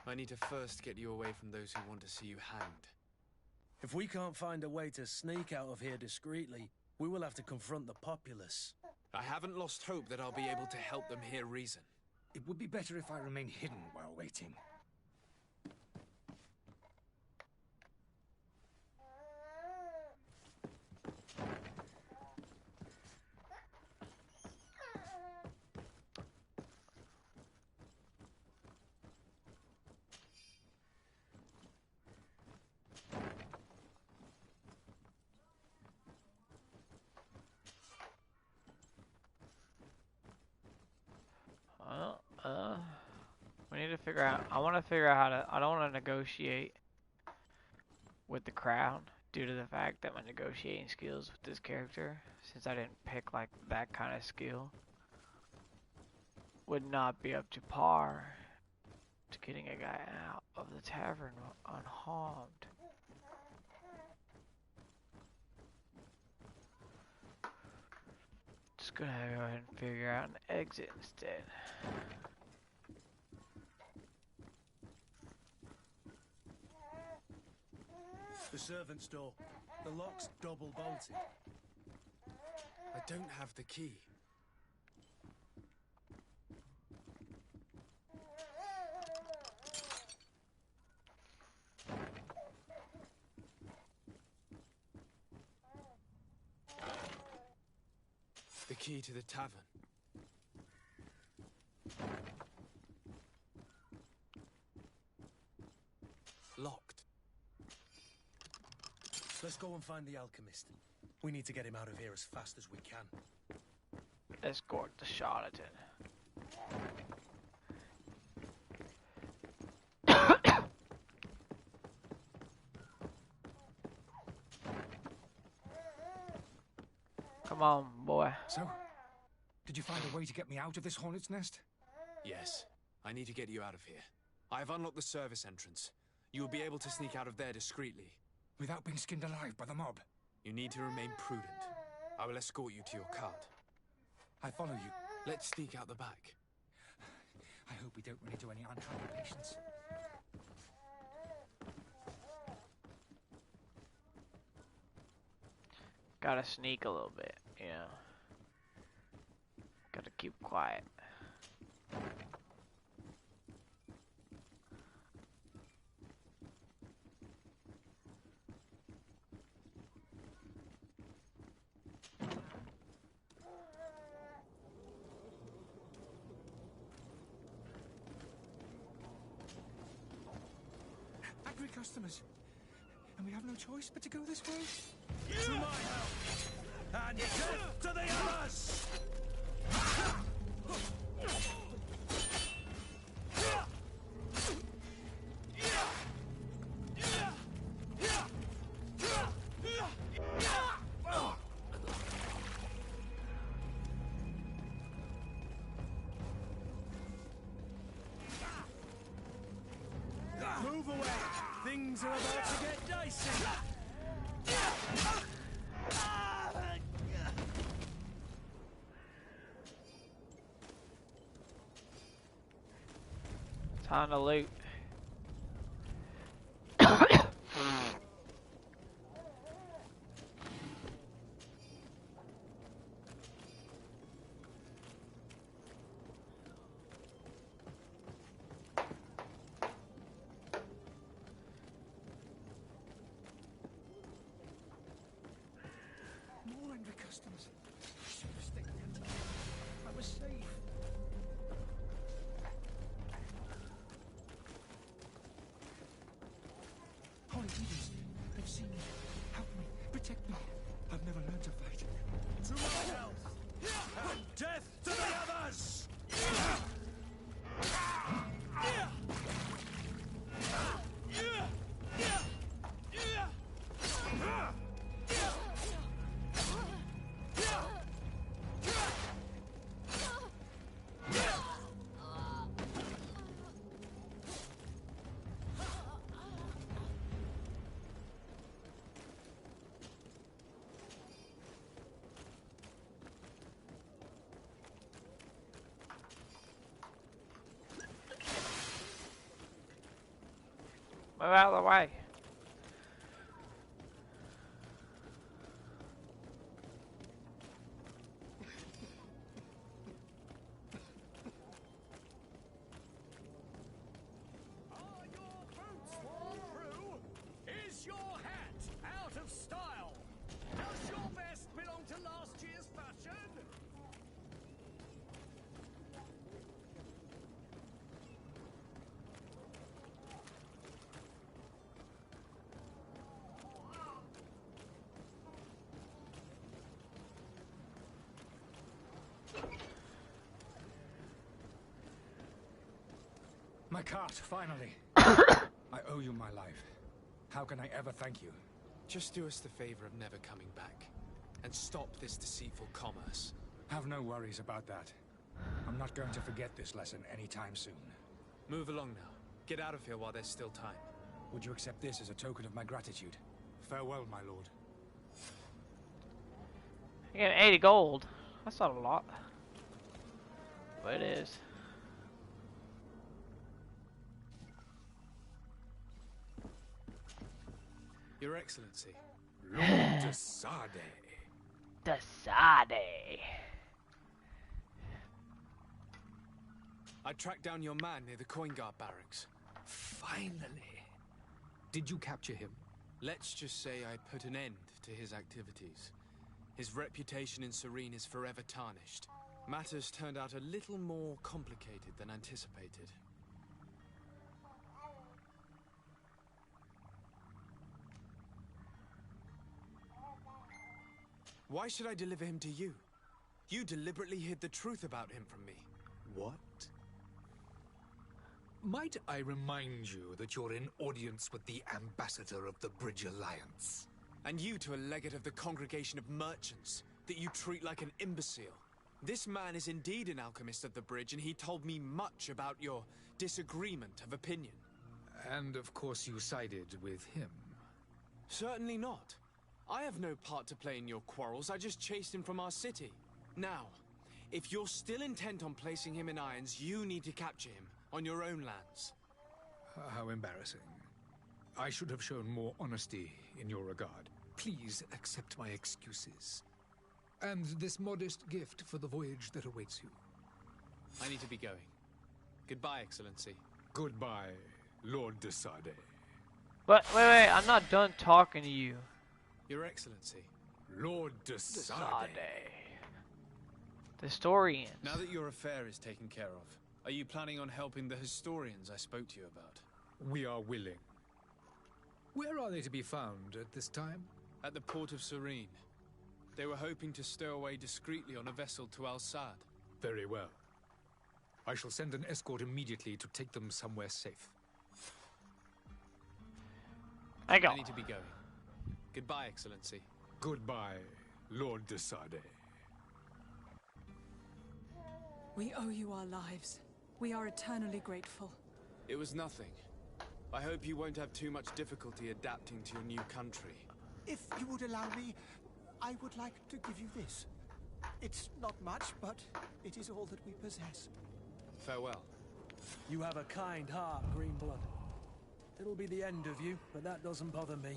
I need to first get you away from those who want to see you hanged. If we can't find a way to sneak out of here discreetly, we will have to confront the populace. I haven't lost hope that I'll be able to help them hear reason. It would be better if I remain hidden while waiting. We need to figure out, I want to figure out how to, I don't want to negotiate with the crowd due to the fact that my negotiating skills with this character, since I didn't pick like that kind of skill, would not be up to par to getting a guy out of the tavern unharmed. Just gonna go ahead and figure out an exit instead. The servant's door. The lock's double bolted. I don't have the key. key to the tavern. Locked. Let's go and find the alchemist. We need to get him out of here as fast as we can. Escort the charlatan. Come on, boy. So, did you find a way to get me out of this hornet's nest? Yes. I need to get you out of here. I have unlocked the service entrance. You will be able to sneak out of there discreetly. Without being skinned alive by the mob? You need to remain prudent. I will escort you to your cart. I follow you. Let's sneak out the back. I hope we don't run into any unhappy patients. Gotta sneak a little bit, you know. Gotta keep quiet. Angry customers. And we have no choice but to go this way? To my help! And death to the others! Move away! Things are about to get dicey! Time to loot. More angry customers. I should have stayed there. I was safe. Holy leaders, they've seen me. Help me. Protect me. I've never learned to fight. To my help! And death to the others! Move out of the way. Are your boots worn through? Is your hat out of style? Does your vest belong to last year's fashion? My cart, finally. I owe you my life. How can I ever thank you? Just do us the favor of never coming back. And stop this deceitful commerce. Have no worries about that. I'm not going to forget this lesson anytime soon. Move along now. Get out of here while there's still time. Would you accept this as a token of my gratitude? Farewell, my lord. You get 80 gold. That's not a lot. But it is. Your Excellency. Lord de Sade. The Sade. I tracked down your man near the coin guard barracks. Finally. Did you capture him? Let's just say I put an end to his activities. His reputation in Serene is forever tarnished. Matters turned out a little more complicated than anticipated. Why should I deliver him to you? You deliberately hid the truth about him from me. What? Might I remind you that you're in audience with the ambassador of the Bridge Alliance? And you to a legate of the Congregation of Merchants, that you treat like an imbecile. This man is indeed an alchemist of the bridge, and he told me much about your disagreement of opinion. And of course you sided with him. Certainly not. I have no part to play in your quarrels. I just chased him from our city. Now, if you're still intent on placing him in irons, you need to capture him on your own lands. How embarrassing. I should have shown more honesty in your regard. Please accept my excuses. And this modest gift for the voyage that awaits you. I need to be going. Goodbye, Excellency. Goodbye, Lord de Sade. But wait, I'm not done talking to you. Your Excellency. Lord de Sade. The story ends. Now that your affair is taken care of, are you planning on helping the historians I spoke to you about? We are willing. Where are they to be found at this time? At the port of Serene. They were hoping to stow away discreetly on a vessel to Al-Sad. Very well. I shall send an escort immediately to take them somewhere safe. I need to be going. Goodbye, Excellency. Goodbye, Lord de Sade. We owe you our lives. We are eternally grateful. It was nothing. I hope you won't have too much difficulty adapting to your new country. If you would allow me, I would like to give you this. It's not much, but it is all that we possess. Farewell. You have a kind heart, Greenblood. It'll be the end of you, but that doesn't bother me.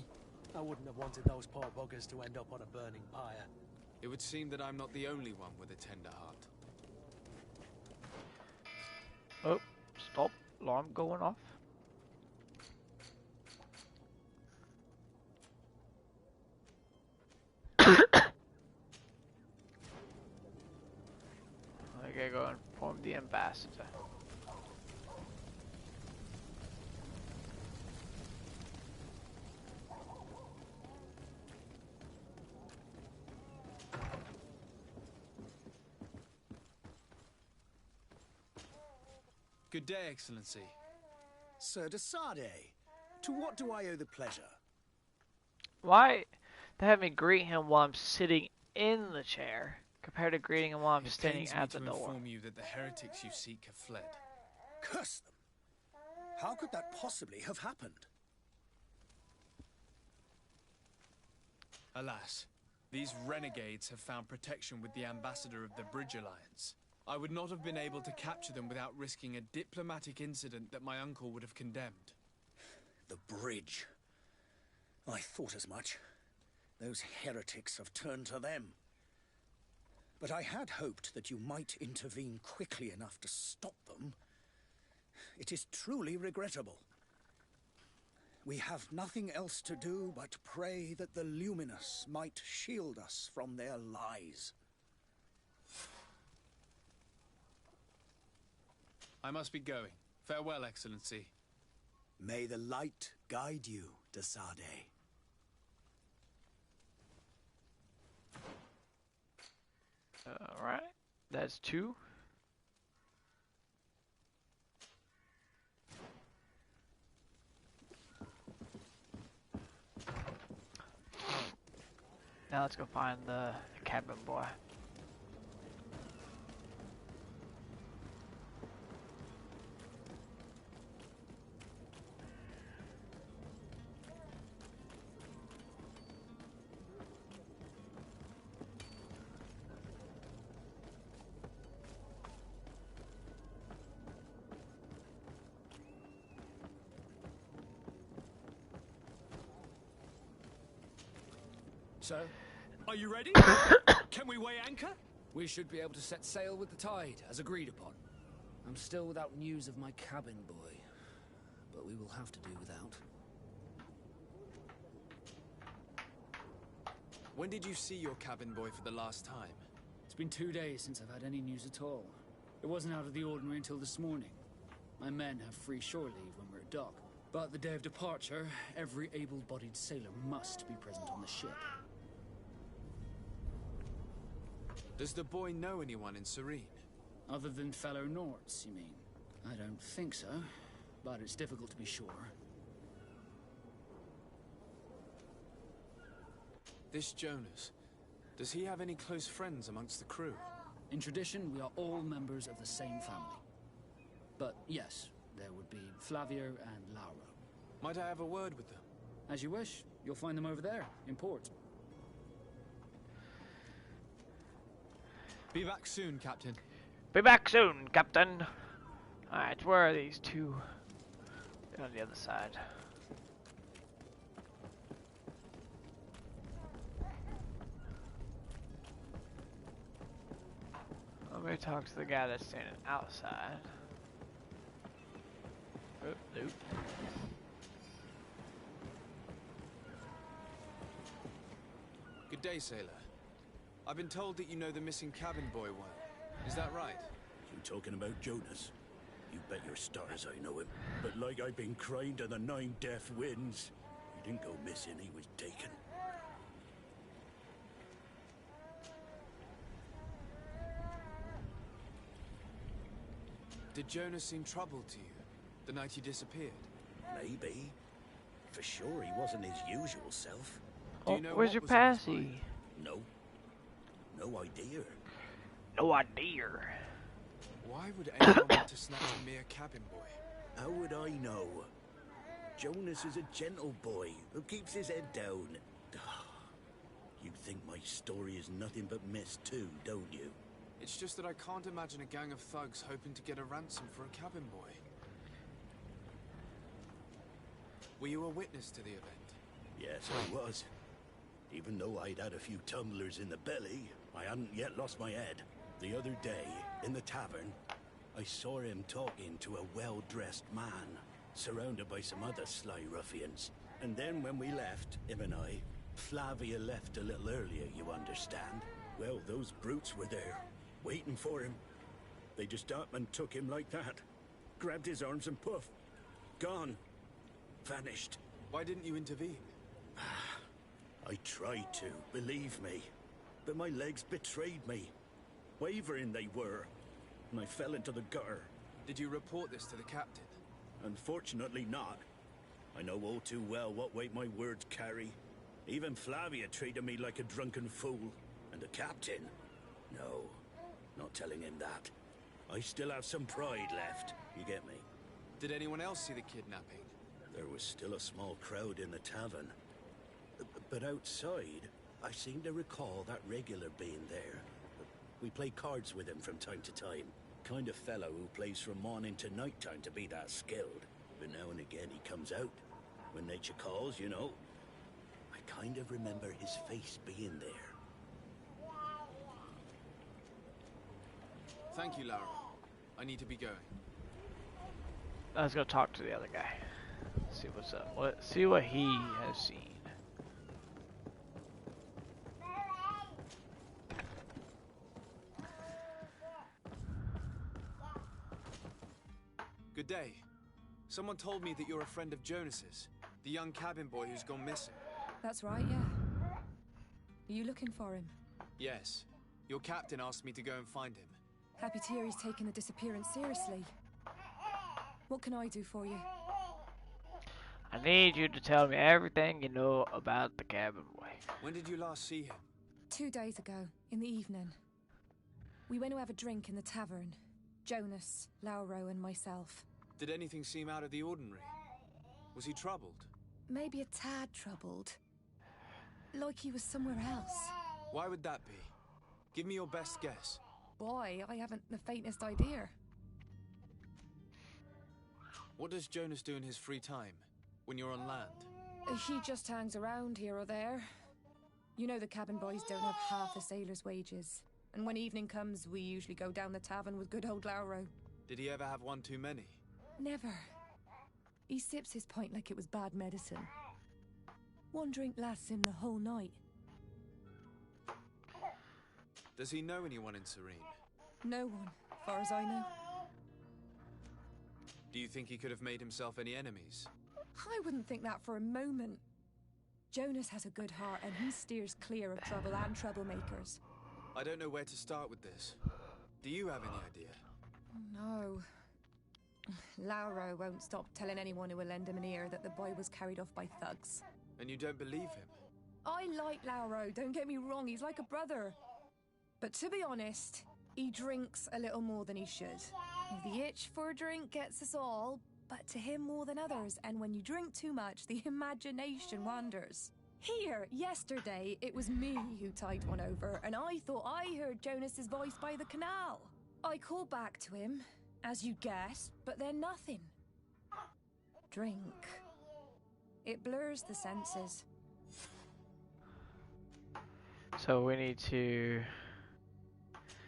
I wouldn't have wanted those poor buggers to end up on a burning pyre. It would seem that I'm not the only one with a tender heart. Oh, stop. Alarm going off. Okay, go and inform the ambassador. Good day, Excellency. Sir de Sade, to what do I owe the pleasure? Why they have me greet him while I'm sitting in the chair, compared to greeting him while I'm standing at the door? It pains me to inform you that the heretics you seek have fled. Curse them! How could that possibly have happened? Alas, these renegades have found protection with the ambassador of the Bridge Alliance. I would not have been able to capture them without risking a diplomatic incident that my uncle would have condemned. The bridge. I thought as much. Those heretics have turned to them. But I had hoped that you might intervene quickly enough to stop them. It is truly regrettable. We have nothing else to do but pray that the Luminous might shield us from their lies. I must be going. Farewell, Excellency. May the light guide you, de Sade. Alright, that's 2. Now let's go find the cabin boy. So, are you ready? Can we weigh anchor? We should be able to set sail with the tide, as agreed upon. I'm still without news of my cabin boy, but we will have to do without. When did you see your cabin boy for the last time? It's been 2 days since I've had any news at all. It wasn't out of the ordinary until this morning. My men have free shore leave when we're at dock. But the day of departure, every able-bodied sailor must be present on the ship. Does the boy know anyone in Serene? Other than fellow Norts, you mean? I don't think so, but it's difficult to be sure. This Jonas, does he have any close friends amongst the crew? In tradition, we are all members of the same family. But yes, there would be Flavio and Laura. Might I have a word with them? As you wish. You'll find them over there, in port. Be back soon, Captain. Be back soon, Captain. Alright, where are these two? They're on the other side. Let me talk to the guy that's standing outside. Oh, nope. Good day, sailor. I've been told that you know the missing cabin boy well. Is that right? You talking about Jonas? You bet your stars I know him. But like I've been crying to the 9 deaf winds, he didn't go missing, he was taken. Did Jonas seem troubled to you the night he disappeared? Maybe. For sure he wasn't his usual self. Do you know where's what your was on his passy? mind? No. No idea. No idea. Why would anyone want to snatch a mere cabin boy? How would I know? Jonas is a gentle boy who keeps his head down. You think my story is nothing but mist too, don't you? It's just that I can't imagine a gang of thugs hoping to get a ransom for a cabin boy. Were you a witness to the event? Yes, I was. Even though I'd had a few tumblers in the belly, I hadn't yet lost my head. The other day, in the tavern, I saw him talking to a well-dressed man, surrounded by some other sly ruffians. And then when we left, him and I, Flavia left a little earlier, you understand. Well, those brutes were there, waiting for him. They just up and took him like that. Grabbed his arms and poof. Gone. Vanished. Why didn't you intervene? I tried to, believe me. But my legs betrayed me. Wavering they were. And I fell into the gutter. Did you report this to the captain? Unfortunately not. I know all too well what weight my words carry. Even Flavia treated me like a drunken fool. And the captain? No, not telling him that. I still have some pride left, you get me? Did anyone else see the kidnapping? There was still a small crowd in the tavern. But outside, I seem to recall that regular being there. We play cards with him from time to time. Kind of fellow who plays from morning to night time to be that skilled. But now and again he comes out. When nature calls, you know. I kind of remember his face being there. Thank you, Lara. I need to be going. Let's go talk to the other guy. See what's up. See what he has seen. Good day. Someone told me that you're a friend of Jonas's, the young cabin boy who's gone missing. That's right, yeah. Are you looking for him? Yes. Your captain asked me to go and find him. Happy to hear he's taken the disappearance seriously. What can I do for you? I need you to tell me everything you know about the cabin boy. When did you last see him? 2 days ago, in the evening. We went to have a drink in the tavern. Jonas, Lauro, and myself. Did anything seem out of the ordinary? Was he troubled? Maybe a tad troubled. Like he was somewhere else. Why would that be? Give me your best guess. Boy, I haven't the faintest idea. What does Jonas do in his free time, when you're on land? He just hangs around here or there. You know the cabin boys don't have half a sailor's wages. And when evening comes, we usually go down the tavern with good old Lauro. Did he ever have one too many? Never. He sips his pint like it was bad medicine. One drink lasts him the whole night. Does he know anyone in Serene? No one, far as I know. Do you think he could have made himself any enemies? I wouldn't think that for a moment. Jonas has a good heart and he steers clear of trouble and troublemakers. I don't know where to start with this. Do you have any idea? No. Lauro won't stop telling anyone who will lend him an ear that the boy was carried off by thugs. And you don't believe him? I like Lauro, don't get me wrong, he's like a brother. But to be honest, he drinks a little more than he should. The itch for a drink gets us all, but to him more than others, and when you drink too much, the imagination wanders. Here, yesterday, it was me who tied one over, and I thought I heard Jonas's voice by the canal. I called back to him, as you guessed, but then nothing. Drink. It blurs the senses. So we need to...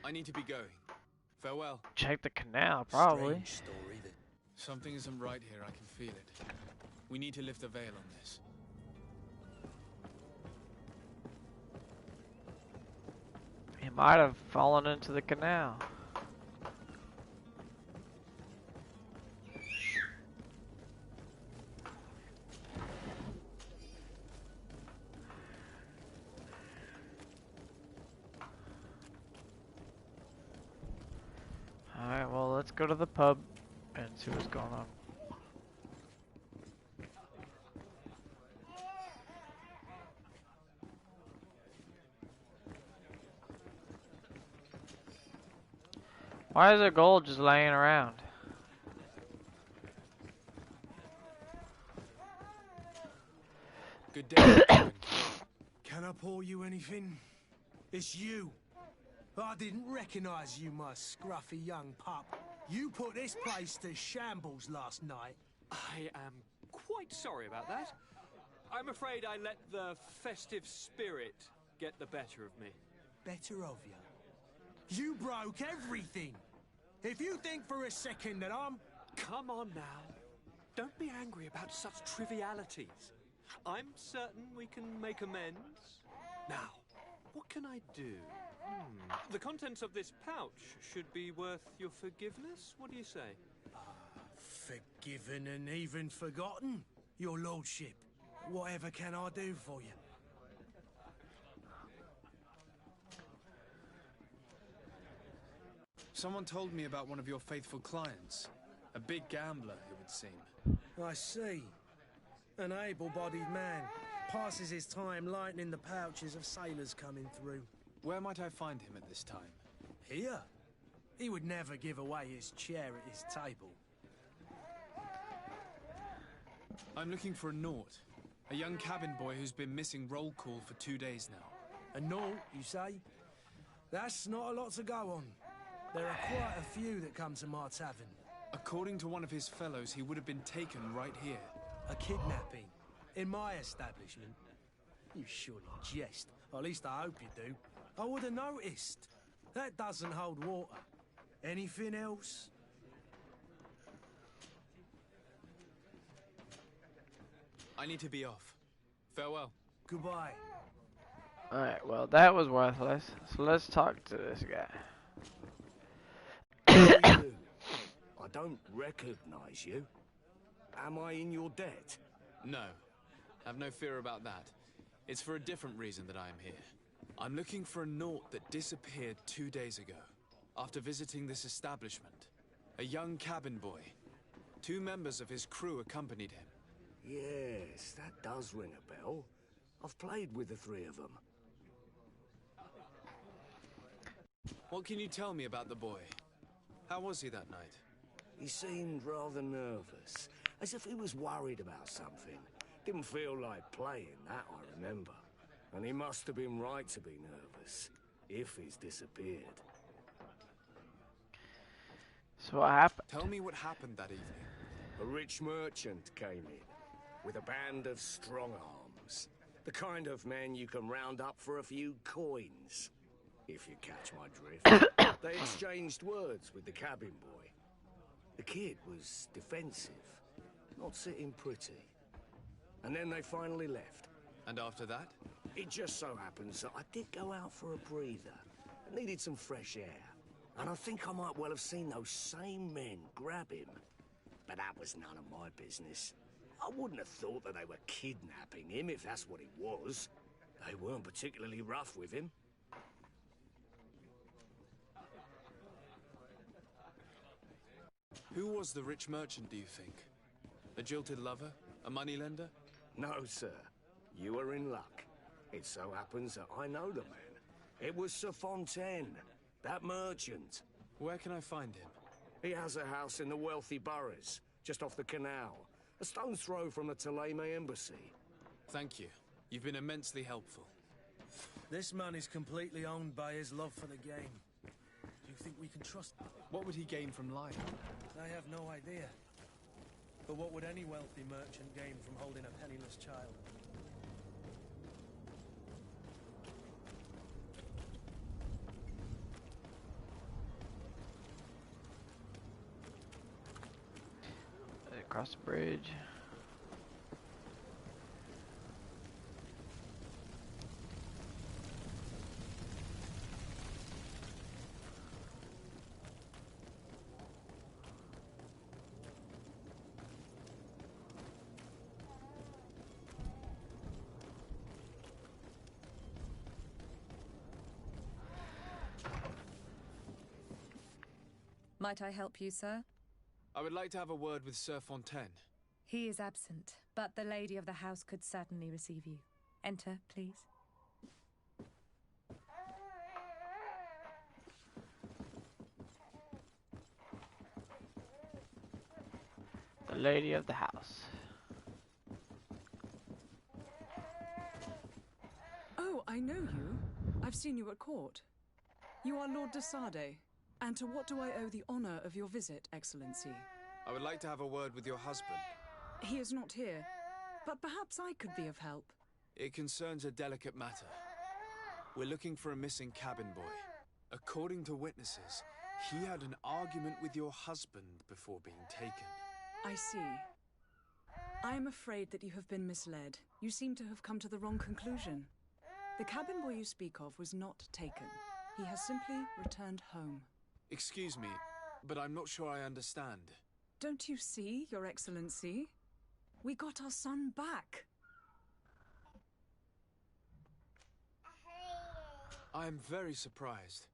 I need to be going. Farewell. Check the canal, probably. Something isn't right here, I can feel it. We need to lift the veil on this. He might have fallen into the canal. Alright, well, let's go to the pub and see what's going on. Why is there gold just laying around? Good day. Can I pour you anything? It's you. I didn't recognize you, my scruffy young pup. You put this place to shambles last night. I am quite sorry about that. I'm afraid I let the festive spirit get the better of me. Better of you? You broke everything. If you think for a second that I'm... Come on now. Don't be angry about such trivialities. I'm certain we can make amends. Now, what can I do? The contents of this pouch should be worth your forgiveness. What do you say? Forgiven and even forgotten, your lordship. Whatever can I do for you? Someone told me about one of your faithful clients. A big gambler, it would seem. I see. An able-bodied man. Passes his time lightening the pouches of sailors coming through. Where might I find him at this time? Here? He would never give away his chair at his table. I'm looking for a Naut. A young cabin boy who's been missing roll call for 2 days now. A Naut, you say? That's not a lot to go on. There are quite a few that come to my tavern. According to one of his fellows, he would have been taken right here. A kidnapping? In my establishment? You surely jest. Or at least I hope you do. I would have noticed. That doesn't hold water. Anything else? I need to be off. Farewell. Goodbye. Alright, well, that was worthless. So let's talk to this guy. I don't recognize you. Am I in your debt? No. Have no fear about that. It's for a different reason that I am here. I'm looking for a Naut that disappeared 2 days ago, after visiting this establishment. A young cabin boy. 2 members of his crew accompanied him. Yes, that does ring a bell. I've played with the 3 of them. What can you tell me about the boy? How was he that night? He seemed rather nervous, as if he was worried about something. Didn't feel like playing, that I remember. And he must have been right to be nervous, if he's disappeared. So what happened? Tell me what happened that evening. A rich merchant came in, with a band of strong-arms. The kind of men you can round up for a few coins, if you catch my drift. They exchanged words with the cabin boy. The kid was defensive, not sitting pretty. And then they finally left. And after that? It just so happens that I did go out for a breather. Needed some fresh air. And I think I might well have seen those same men grab him. But that was none of my business. I wouldn't have thought that they were kidnapping him if that's what it was. They weren't particularly rough with him. Who was the rich merchant, do you think? A jilted lover? A moneylender? No, sir. You are in luck. It so happens that I know the man. It was Sir Fontaine, that merchant. Where can I find him? He has a house in the wealthy boroughs, just off the canal. A stone's throw from the Thélème embassy. Thank you. You've been immensely helpful. This man is completely owned by his love for the game. Do you think we can trust him? What would he gain from lying? I have no idea. But what would any wealthy merchant gain from holding a penniless child? Across the bridge. Might I help you, sir? I would like to have a word with Sir Fontaine. He is absent, but the lady of the house could certainly receive you. Enter, please. The lady of the house. Oh, I know you. I've seen you at court. You are Lord de Sade. And to what do I owe the honor of your visit, Excellency? I would like to have a word with your husband. He is not here, but perhaps I could be of help. It concerns a delicate matter. We're looking for a missing cabin boy. According to witnesses, he had an argument with your husband before being taken. I see. I am afraid that you have been misled. You seem to have come to the wrong conclusion. The cabin boy you speak of was not taken. He has simply returned home. Excuse me, but I'm not sure I understand. Don't you see, Your Excellency? We got our son back. I am very surprised.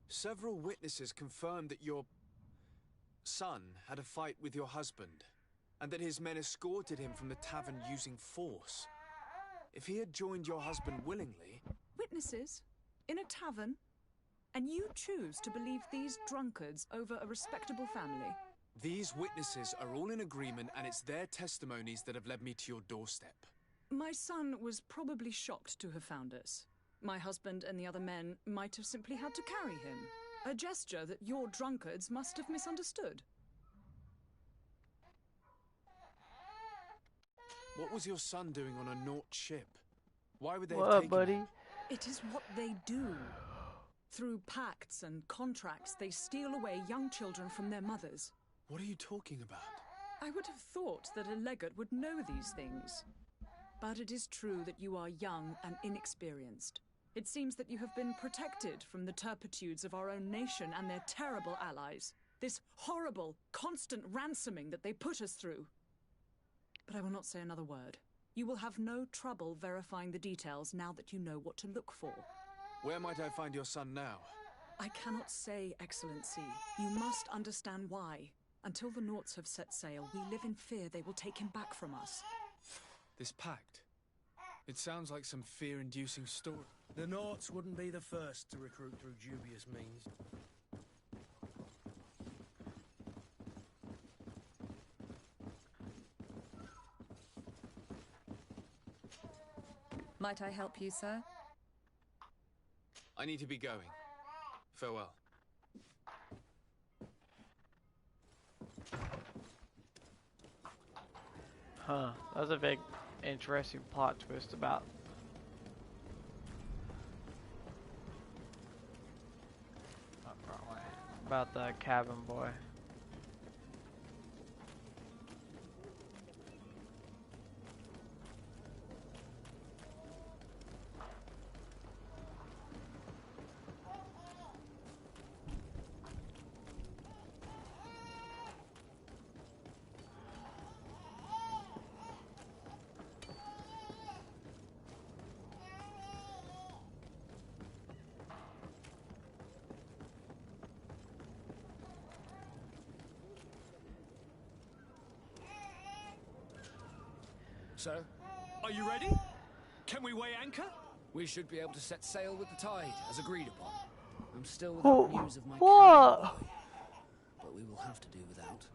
Several witnesses confirmed that your son had a fight with your husband, and that his men escorted him from the tavern using force. If he had joined your husband willingly... Witnesses? In a tavern? And you choose to believe these drunkards over a respectable family? These witnesses are all in agreement, and it's their testimonies that have led me to your doorstep. My son was probably shocked to have found us. My husband and the other men might have simply had to carry him. A gesture that your drunkards must have misunderstood. What was your son doing on a Naut ship? Why would they What have up, taken buddy? him? It is what they do. Through pacts and contracts, they steal away young children from their mothers. What are you talking about? I would have thought that a legate would know these things. But it is true that you are young and inexperienced. It seems that you have been protected from the turpitudes of our own nation and their terrible allies. This horrible, constant ransoming that they put us through. But I will not say another word. You will have no trouble verifying the details now that you know what to look for. Where might I find your son now? I cannot say, Excellency. You must understand why. Until the Nauts have set sail, we live in fear they will take him back from us. This pact? It sounds like some fear-inducing story. The Nauts wouldn't be the first to recruit through dubious means. Might I help you, sir? I need to be going. Farewell. Huh. That was a big, interesting plot twist about the cabin boy. sir. Are you ready? Can we weigh anchor? We should be able to set sail with the tide, as agreed upon. I'm still Oh, without news of my what? cabin boy, but we will have to do without.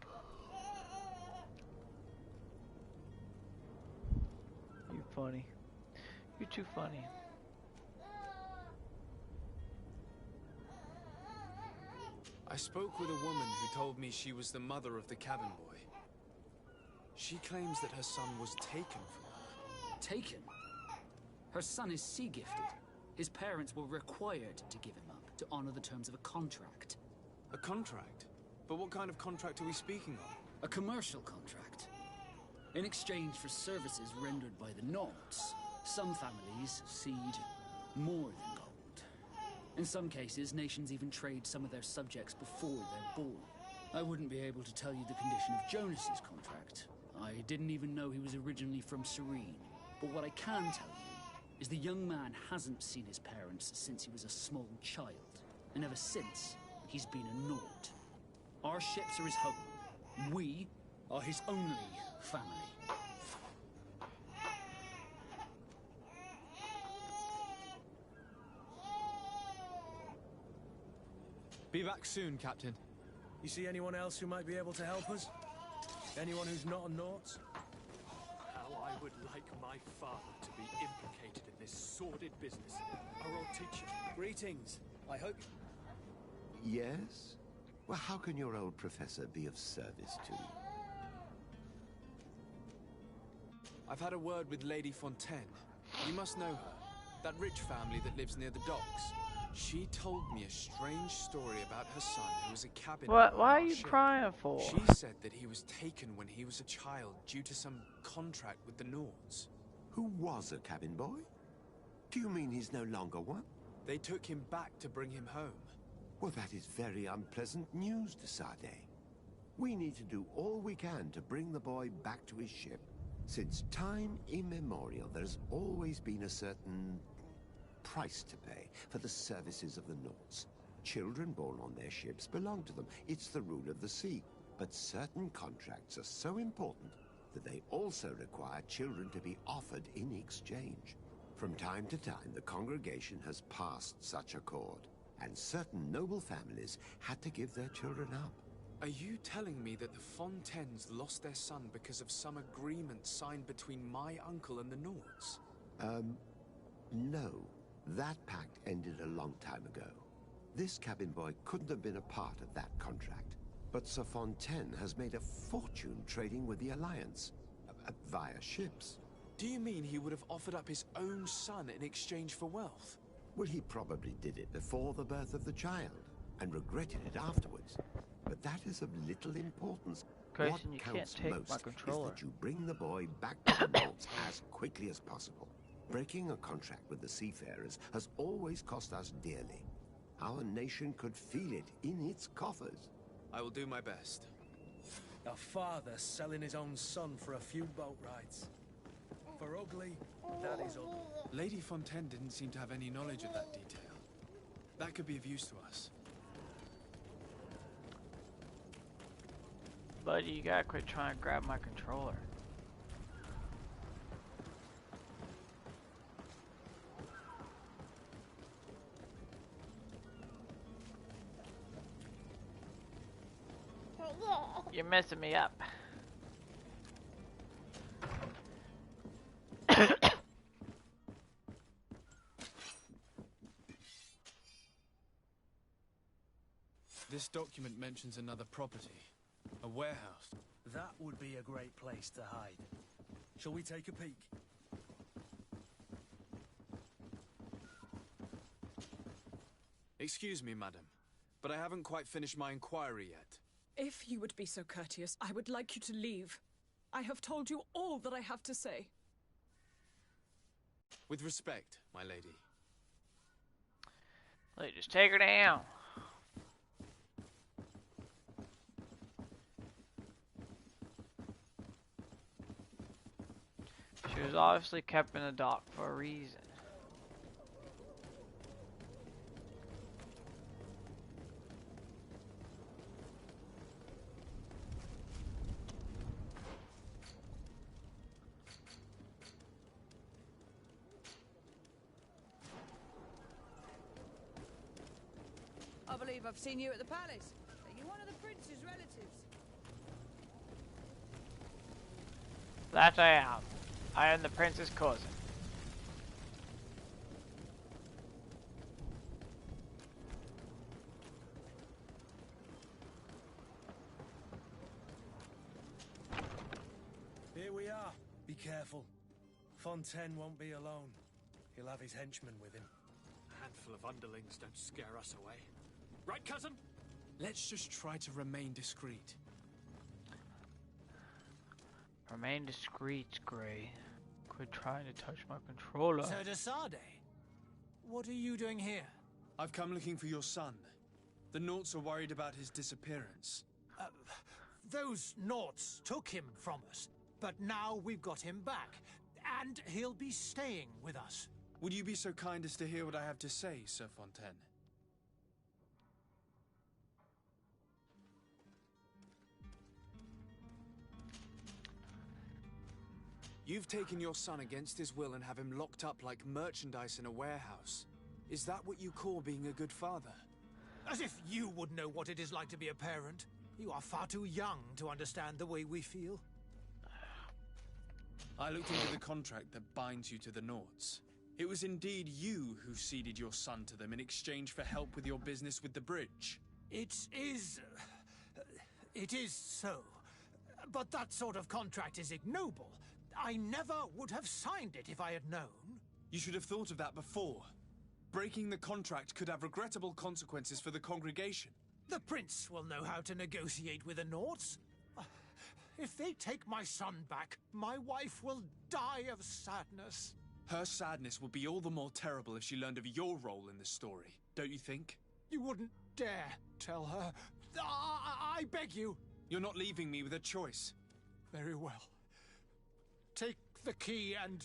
You funny. You're too funny. I spoke with a woman who told me she was the mother of the cabin boy. She claims that her son was taken from her. Taken? Her son is sea gifted. His parents were required to give him up to honor the terms of a contract. A contract? But what kind of contract are we speaking of? A commercial contract. In exchange for services rendered by the Nords, some families cede more than gold. In some cases, nations even trade some of their subjects before they're born. I wouldn't be able to tell you the condition of Jonas's contract. I didn't even know he was originally from Serene. But what I can tell you is the young man hasn't seen his parents since he was a small child. And ever since, he's been a Nord. Our ships are his home. We are his only family. Be back soon, Captain. You see anyone else who might be able to help us? Anyone who's not a Nort? How I would like my father to be implicated in this sordid business. Our old teacher. Greetings. I hope... Yes? Well, how can your old professor be of service to you? I've had a word with Lady Fontaine. You must know her. That rich family that lives near the docks. She told me a strange story about her son who was a cabin boy. What? on Why are our you ship. crying for? She said that he was taken when he was a child due to some contract with the Nords. Who was a cabin boy? Do you mean he's no longer one? They took him back to bring him home. Well, that is very unpleasant news, de Sade. We need to do all we can to bring the boy back to his ship. Since time immemorial, there's always been a certain price to pay for the services of the Nords. Children born on their ships belong to them. It's the rule of the sea. But certain contracts are so important that they also require children to be offered in exchange. From time to time, the congregation has passed such accord, and certain noble families had to give their children up. Are you telling me that the Fontaines lost their son because of some agreement signed between my uncle and the Nords? No. That pact ended a long time ago. This cabin boy couldn't have been a part of that contract. But Sir Fontaine has made a fortune trading with the Alliance, via ships. Do you mean he would have offered up his own son in exchange for wealth? Well, he probably did it before the birth of the child, and regretted it afterwards. But that is of little importance. Grayson, What you counts can't take most my is controller. that you bring the boy back to the Nords as quickly as possible. Breaking a contract with the seafarers has always cost us dearly. Our nation could feel it in its coffers. I will do my best. A father selling his own son for a few boat rides. For ugly, that is ugly. Lady Fontaine didn't seem to have any knowledge of that detail. That could be of use to us. Buddy, you gotta quit trying to grab my controller. You're messing me up. This document mentions another property. A warehouse. That would be a great place to hide. Shall we take a peek? Excuse me, madam, but I haven't quite finished my inquiry yet. If you would be so courteous, I would like you to leave. I have told you all that I have to say. With respect, my lady. Let's just take her down. She was obviously kept in the dock for a reason. believe I've seen you at the palace. Are you one of the prince's relatives? That I am. I am the prince's cousin. Here we are. Be careful. Fontaine won't be alone. He'll have his henchmen with him. A handful of underlings don't scare us away. Right, cousin? Let's just try to remain discreet. Remain discreet, Gray. Quit trying to touch my controller. Sir de Sade, what are you doing here? I've come looking for your son. The Naughts are worried about his disappearance. Those Naughts took him from us, but now we've got him back, and he'll be staying with us. Would you be so kind as to hear what I have to say, Sir Fontaine? You've taken your son against his will and have him locked up like merchandise in a warehouse. Is that what you call being a good father? As if you would know what it is like to be a parent. You are far too young to understand the way we feel. I looked into the contract that binds you to the Naughts. It was indeed you who ceded your son to them in exchange for help with your business with the bridge. It is so. But that sort of contract is ignoble. I never would have signed it if I had known. You should have thought of that before. Breaking the contract could have regrettable consequences for the congregation. The prince will know how to negotiate with the Naughts. If they take my son back, my wife will die of sadness. Her sadness would be all the more terrible if she learned of your role in the story, don't you think? You wouldn't dare tell her. I beg you. You're not leaving me with a choice. Very well. Take the key and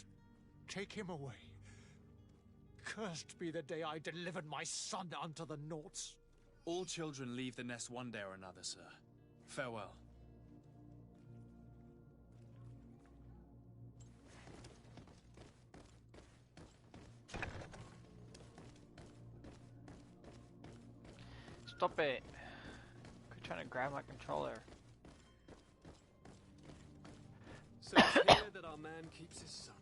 take him away. Cursed be the day I delivered my son unto the Naughts. All children leave the nest one day or another, sir. Farewell. Stop it. Quit trying to grab my controller. So it's here that our man keeps his son.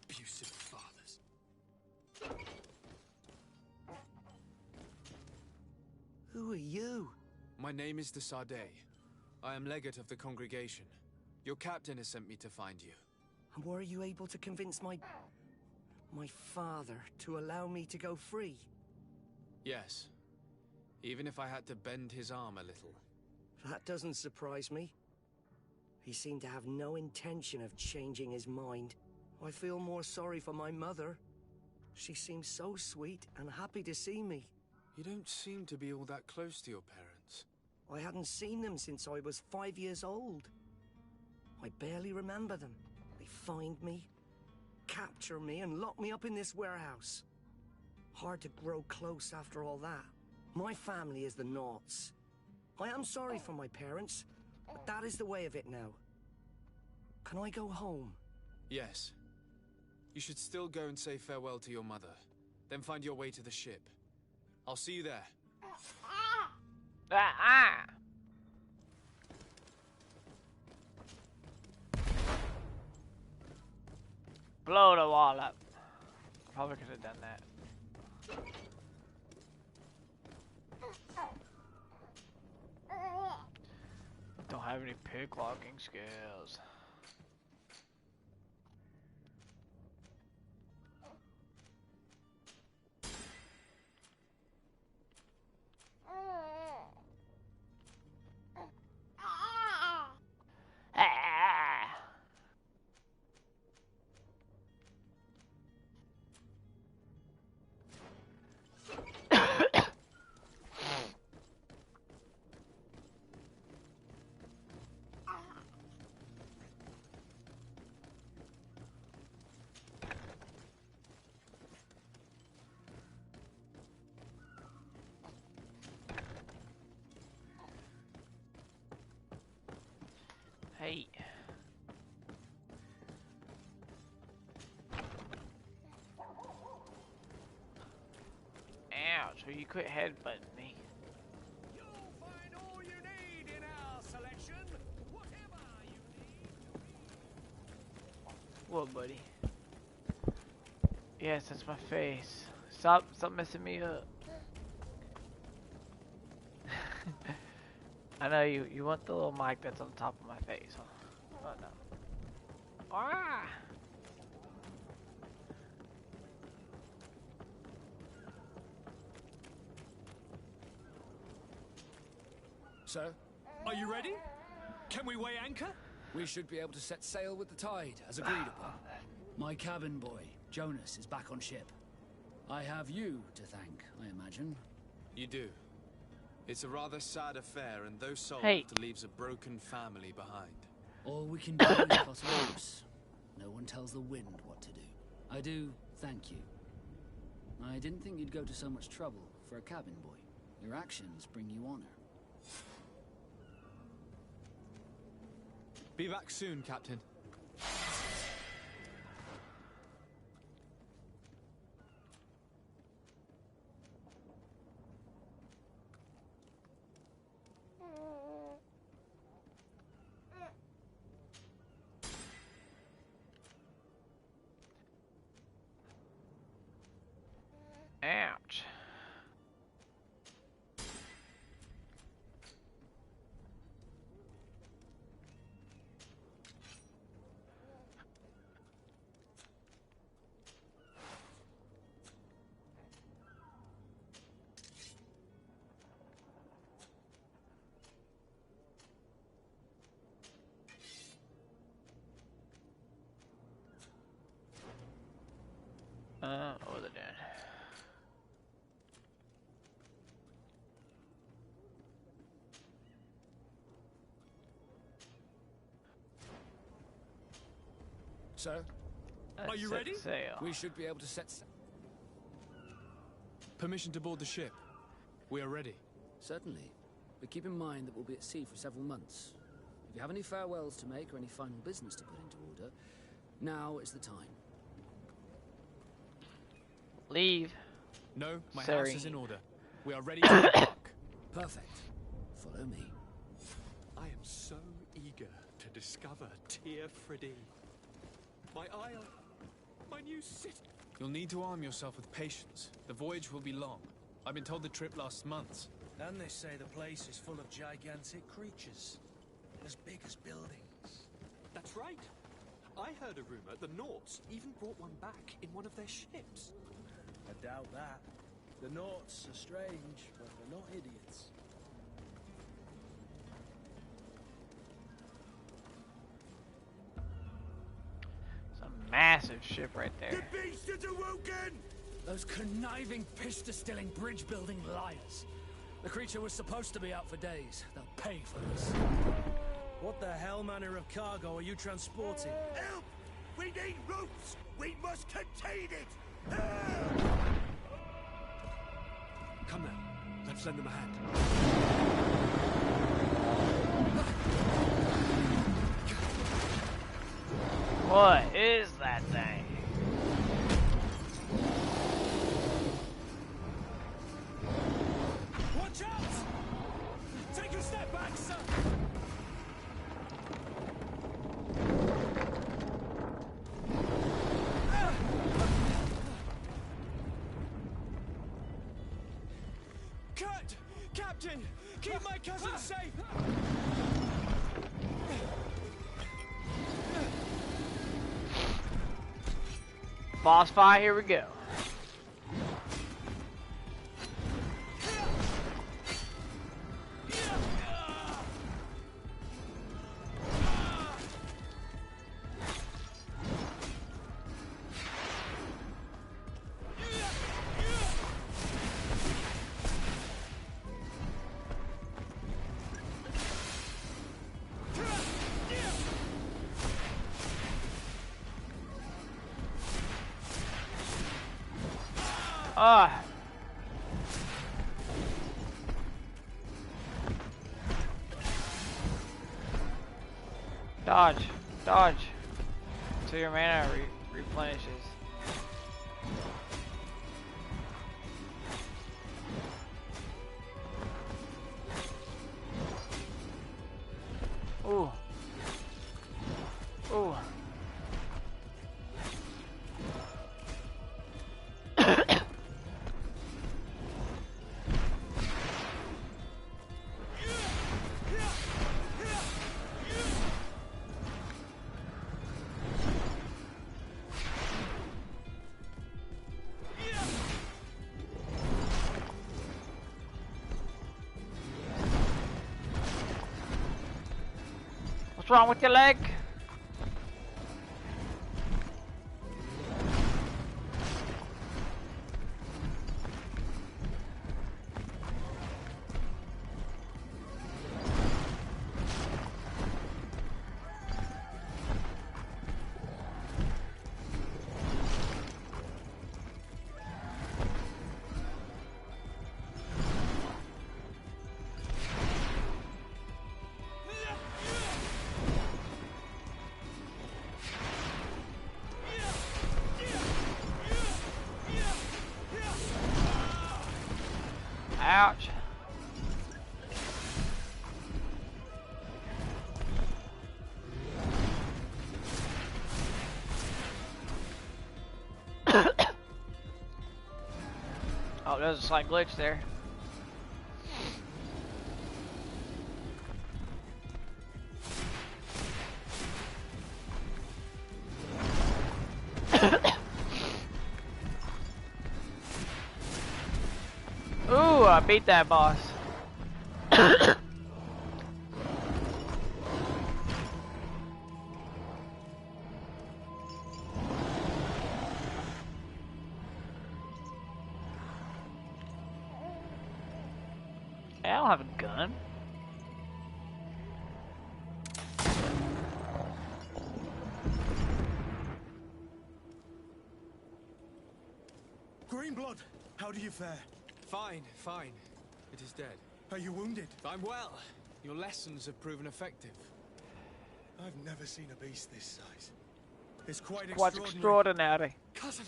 Abusive fathers. Who are you? My name is de Sade. I am legate of the congregation. Your captain has sent me to find you. And were you able to convince my father to allow me to go free? Yes. Even if I had to bend his arm a little. That doesn't surprise me. He seemed to have no intention of changing his mind. I feel more sorry for my mother. She seems so sweet and happy to see me. You don't seem to be all that close to your parents. I hadn't seen them since I was 5 years old. I barely remember them. They find me, capture me, and lock me up in this warehouse. Hard to grow close after all that. My family is the Naughts. I am sorry for my parents, but that is the way of it now. Can I go home? Yes. You should still go and say farewell to your mother. Then find your way to the ship. I'll see you there. Blow the wall up. Probably could have done that. Don't have any picklocking skills. Will you quit headbutting me? You'll find all you need in our selection. Whatever you need. What, buddy? Yes, that's my face. Stop messing me up. I know you want the little mic that's on top of my face, huh? Oh no. Ah! Sir, are you ready? Can we weigh anchor? We should be able to set sail with the tide, as agreed upon. My cabin boy, Jonas, is back on ship. I have you to thank, I imagine. You do. It's a rather sad affair, and though solved, leaves a broken family behind. All we can do is plot a course. No one tells the wind what to do. I do thank you. I didn't think you'd go to so much trouble for a cabin boy. Your actions bring you honor. Be back soon, Captain. Ouch. What was it doing? Sir, are you ready? Sail. We should be able to set sail. Permission to board the ship. We are ready. Certainly. But keep in mind that we'll be at sea for several months. If you have any farewells to make or any final business to put into order, now is the time. Leave. No, my Sorry. house is in order. We are ready to embark. Perfect. Follow me. I am so eager to discover Teer Fradee. My isle, my new city. You'll need to arm yourself with patience. The voyage will be long. I've been told the trip lasts months. And they say the place is full of gigantic creatures. As big as buildings. That's right. I heard a rumor the Nauts even brought one back in one of their ships. I doubt that. The Nauts are strange, but they're not idiots. It's a massive ship right there. The beast is awoken! Those conniving, pista-stilling, bridge-building liars. The creature was supposed to be out for days. They'll pay for this. What the hell manner of cargo are you transporting? Help! We need ropes! We must contain it! Help! Come now, let's lend them a hand. What is that thing? Watch out! Take a step back, sir! Kurt! Captain! Keep my cousin safe! Boss fight, here we go. Ah. Dodge. Dodge. So your mana replenishes. Ooh. Ooh. What's wrong with your leg? Ouch. Oh, there's a slight glitch there. Ooh, I beat that boss. I don't have a gun. Greenblood, how do you fare? Fine, fine. It is dead. Are you wounded? I'm well. Your lessons have proven effective. I've never seen a beast this size. It's quite extraordinary. Cousin,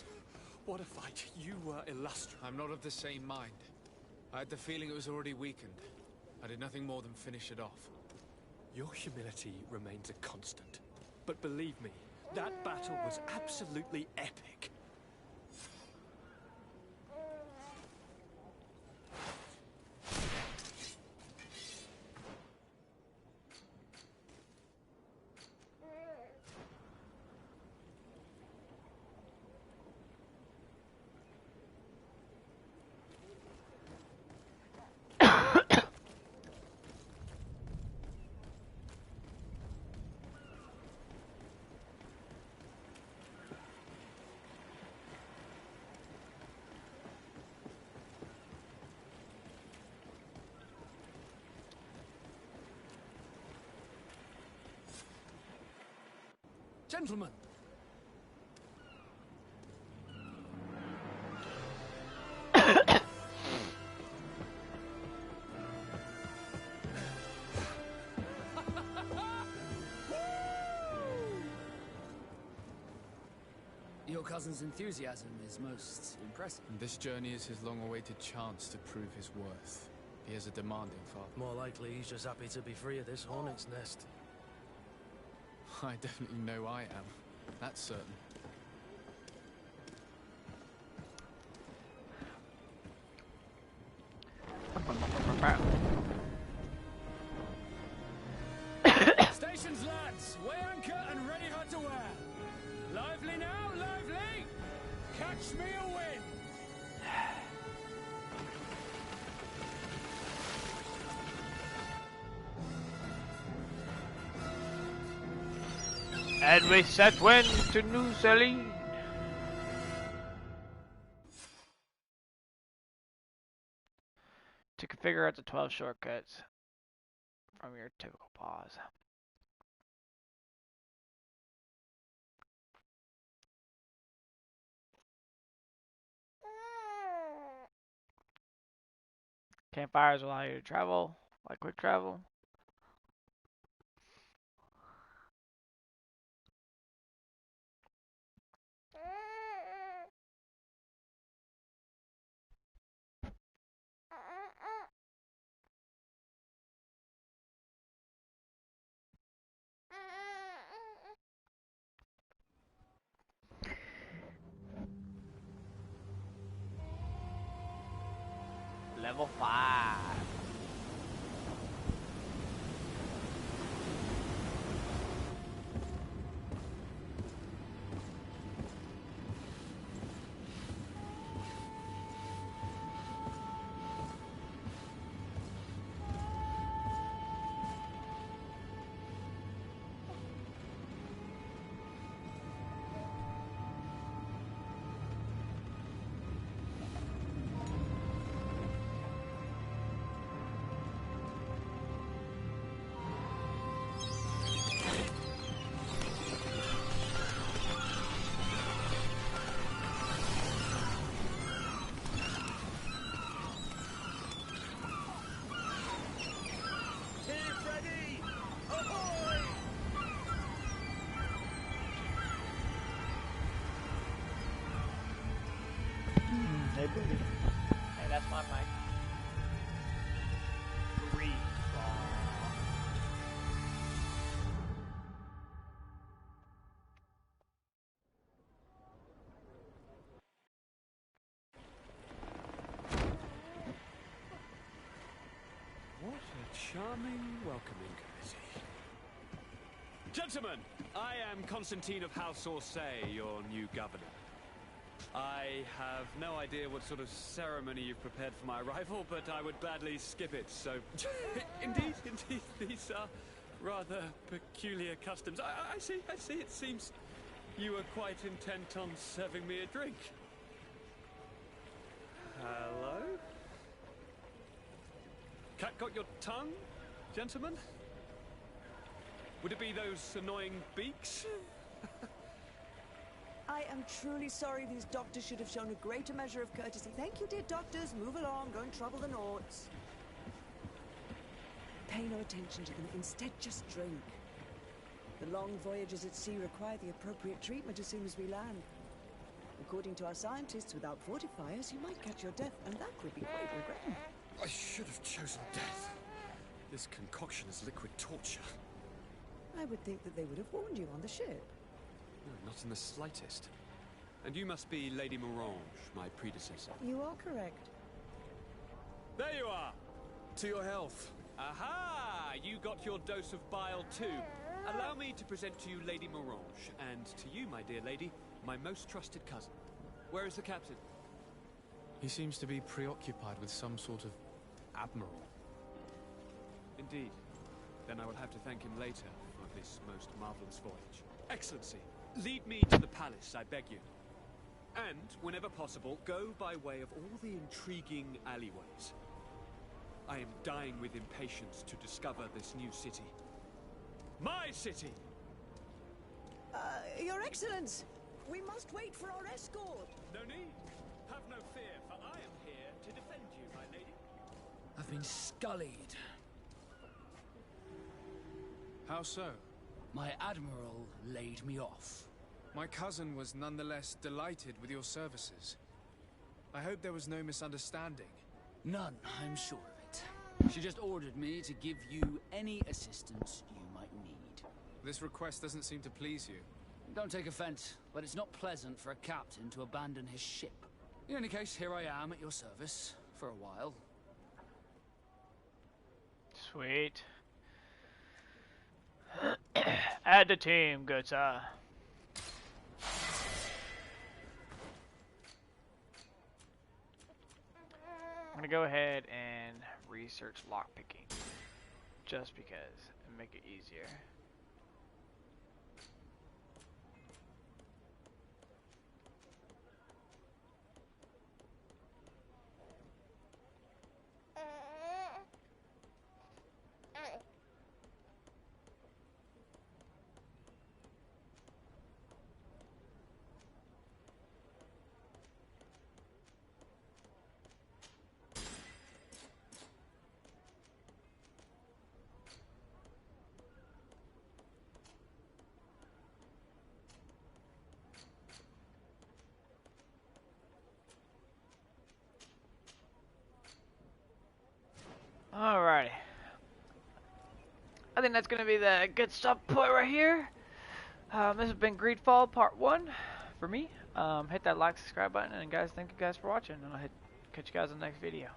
what a fight. You were illustrious. I'm not of the same mind. I had the feeling it was already weakened. I did nothing more than finish it off. Your humility remains a constant. But believe me, that battle was absolutely epic. Gentlemen. Your cousin's enthusiasm is most impressive. And this journey is his long-awaited chance to prove his worth. He has a demanding father. More likely he's just happy to be free of this hornet's nest. I definitely know I am. That's certain. Stations, lads! Weigh anchor and ready hard to wear. Lively now, lively! Catch me a win! And we set wind to New Zealand. To configure out the 12 shortcuts from your typical pause. Campfires allow you to travel, like quick travel. Level 5. Hey, booty. Hey, that's my mic. GreedFall. What a charming welcoming committee. Gentlemen, I am Constantine of House Orsay, your new governor. I have no idea what sort of ceremony you've prepared for my arrival, but I would gladly skip it, so... Indeed, these are rather peculiar customs. I see, it seems you are quite intent on serving me a drink. Hello? Cat got your tongue, gentlemen? Would it be those annoying beaks? I am truly sorry these doctors should have shown a greater measure of courtesy. Thank you, dear doctors. Move along, don't trouble the Nords. Pay no attention to them. Instead, just drink. The long voyages at sea require the appropriate treatment as soon as we land. According to our scientists, without fortifiers, you might catch your death, and that would be quite regrettable. I should have chosen death. This concoction is liquid torture. I would think that they would have warned you on the ship. No, not in the slightest. And you must be Lady Morange, my predecessor. You are correct. There you are! To your health. Aha! You got your dose of bile too. Allow me to present to you Lady Morange, and to you, my dear lady, my most trusted cousin. Where is the captain? He seems to be preoccupied with some sort of admiral. Indeed. Then I will have to thank him later for this most marvelous voyage. Excellency, lead me to the palace, I beg you. And, whenever possible, go by way of all the intriguing alleyways. I am dying with impatience to discover this new city. My city! Your Excellence! We must wait for our escort! No need. Have no fear, for I am here to defend you, my lady. I've been scullied. How so? My admiral laid me off. My cousin was nonetheless delighted with your services. I hope there was no misunderstanding. None, I'm sure of it. She just ordered me to give you any assistance you might need. This request doesn't seem to please you. Don't take offense, but it's not pleasant for a captain to abandon his ship. In any case, here I am at your service for a while. Sweet. Add the team, good sir. I'm gonna go ahead and research lockpicking, just because, and make it easier. Alrighty. I think that's going to be the good stop point right here. This has been GreedFall Part 1 for me. Hit that like, subscribe button, and guys, thank you guys for watching, and I'll catch you guys in the next video.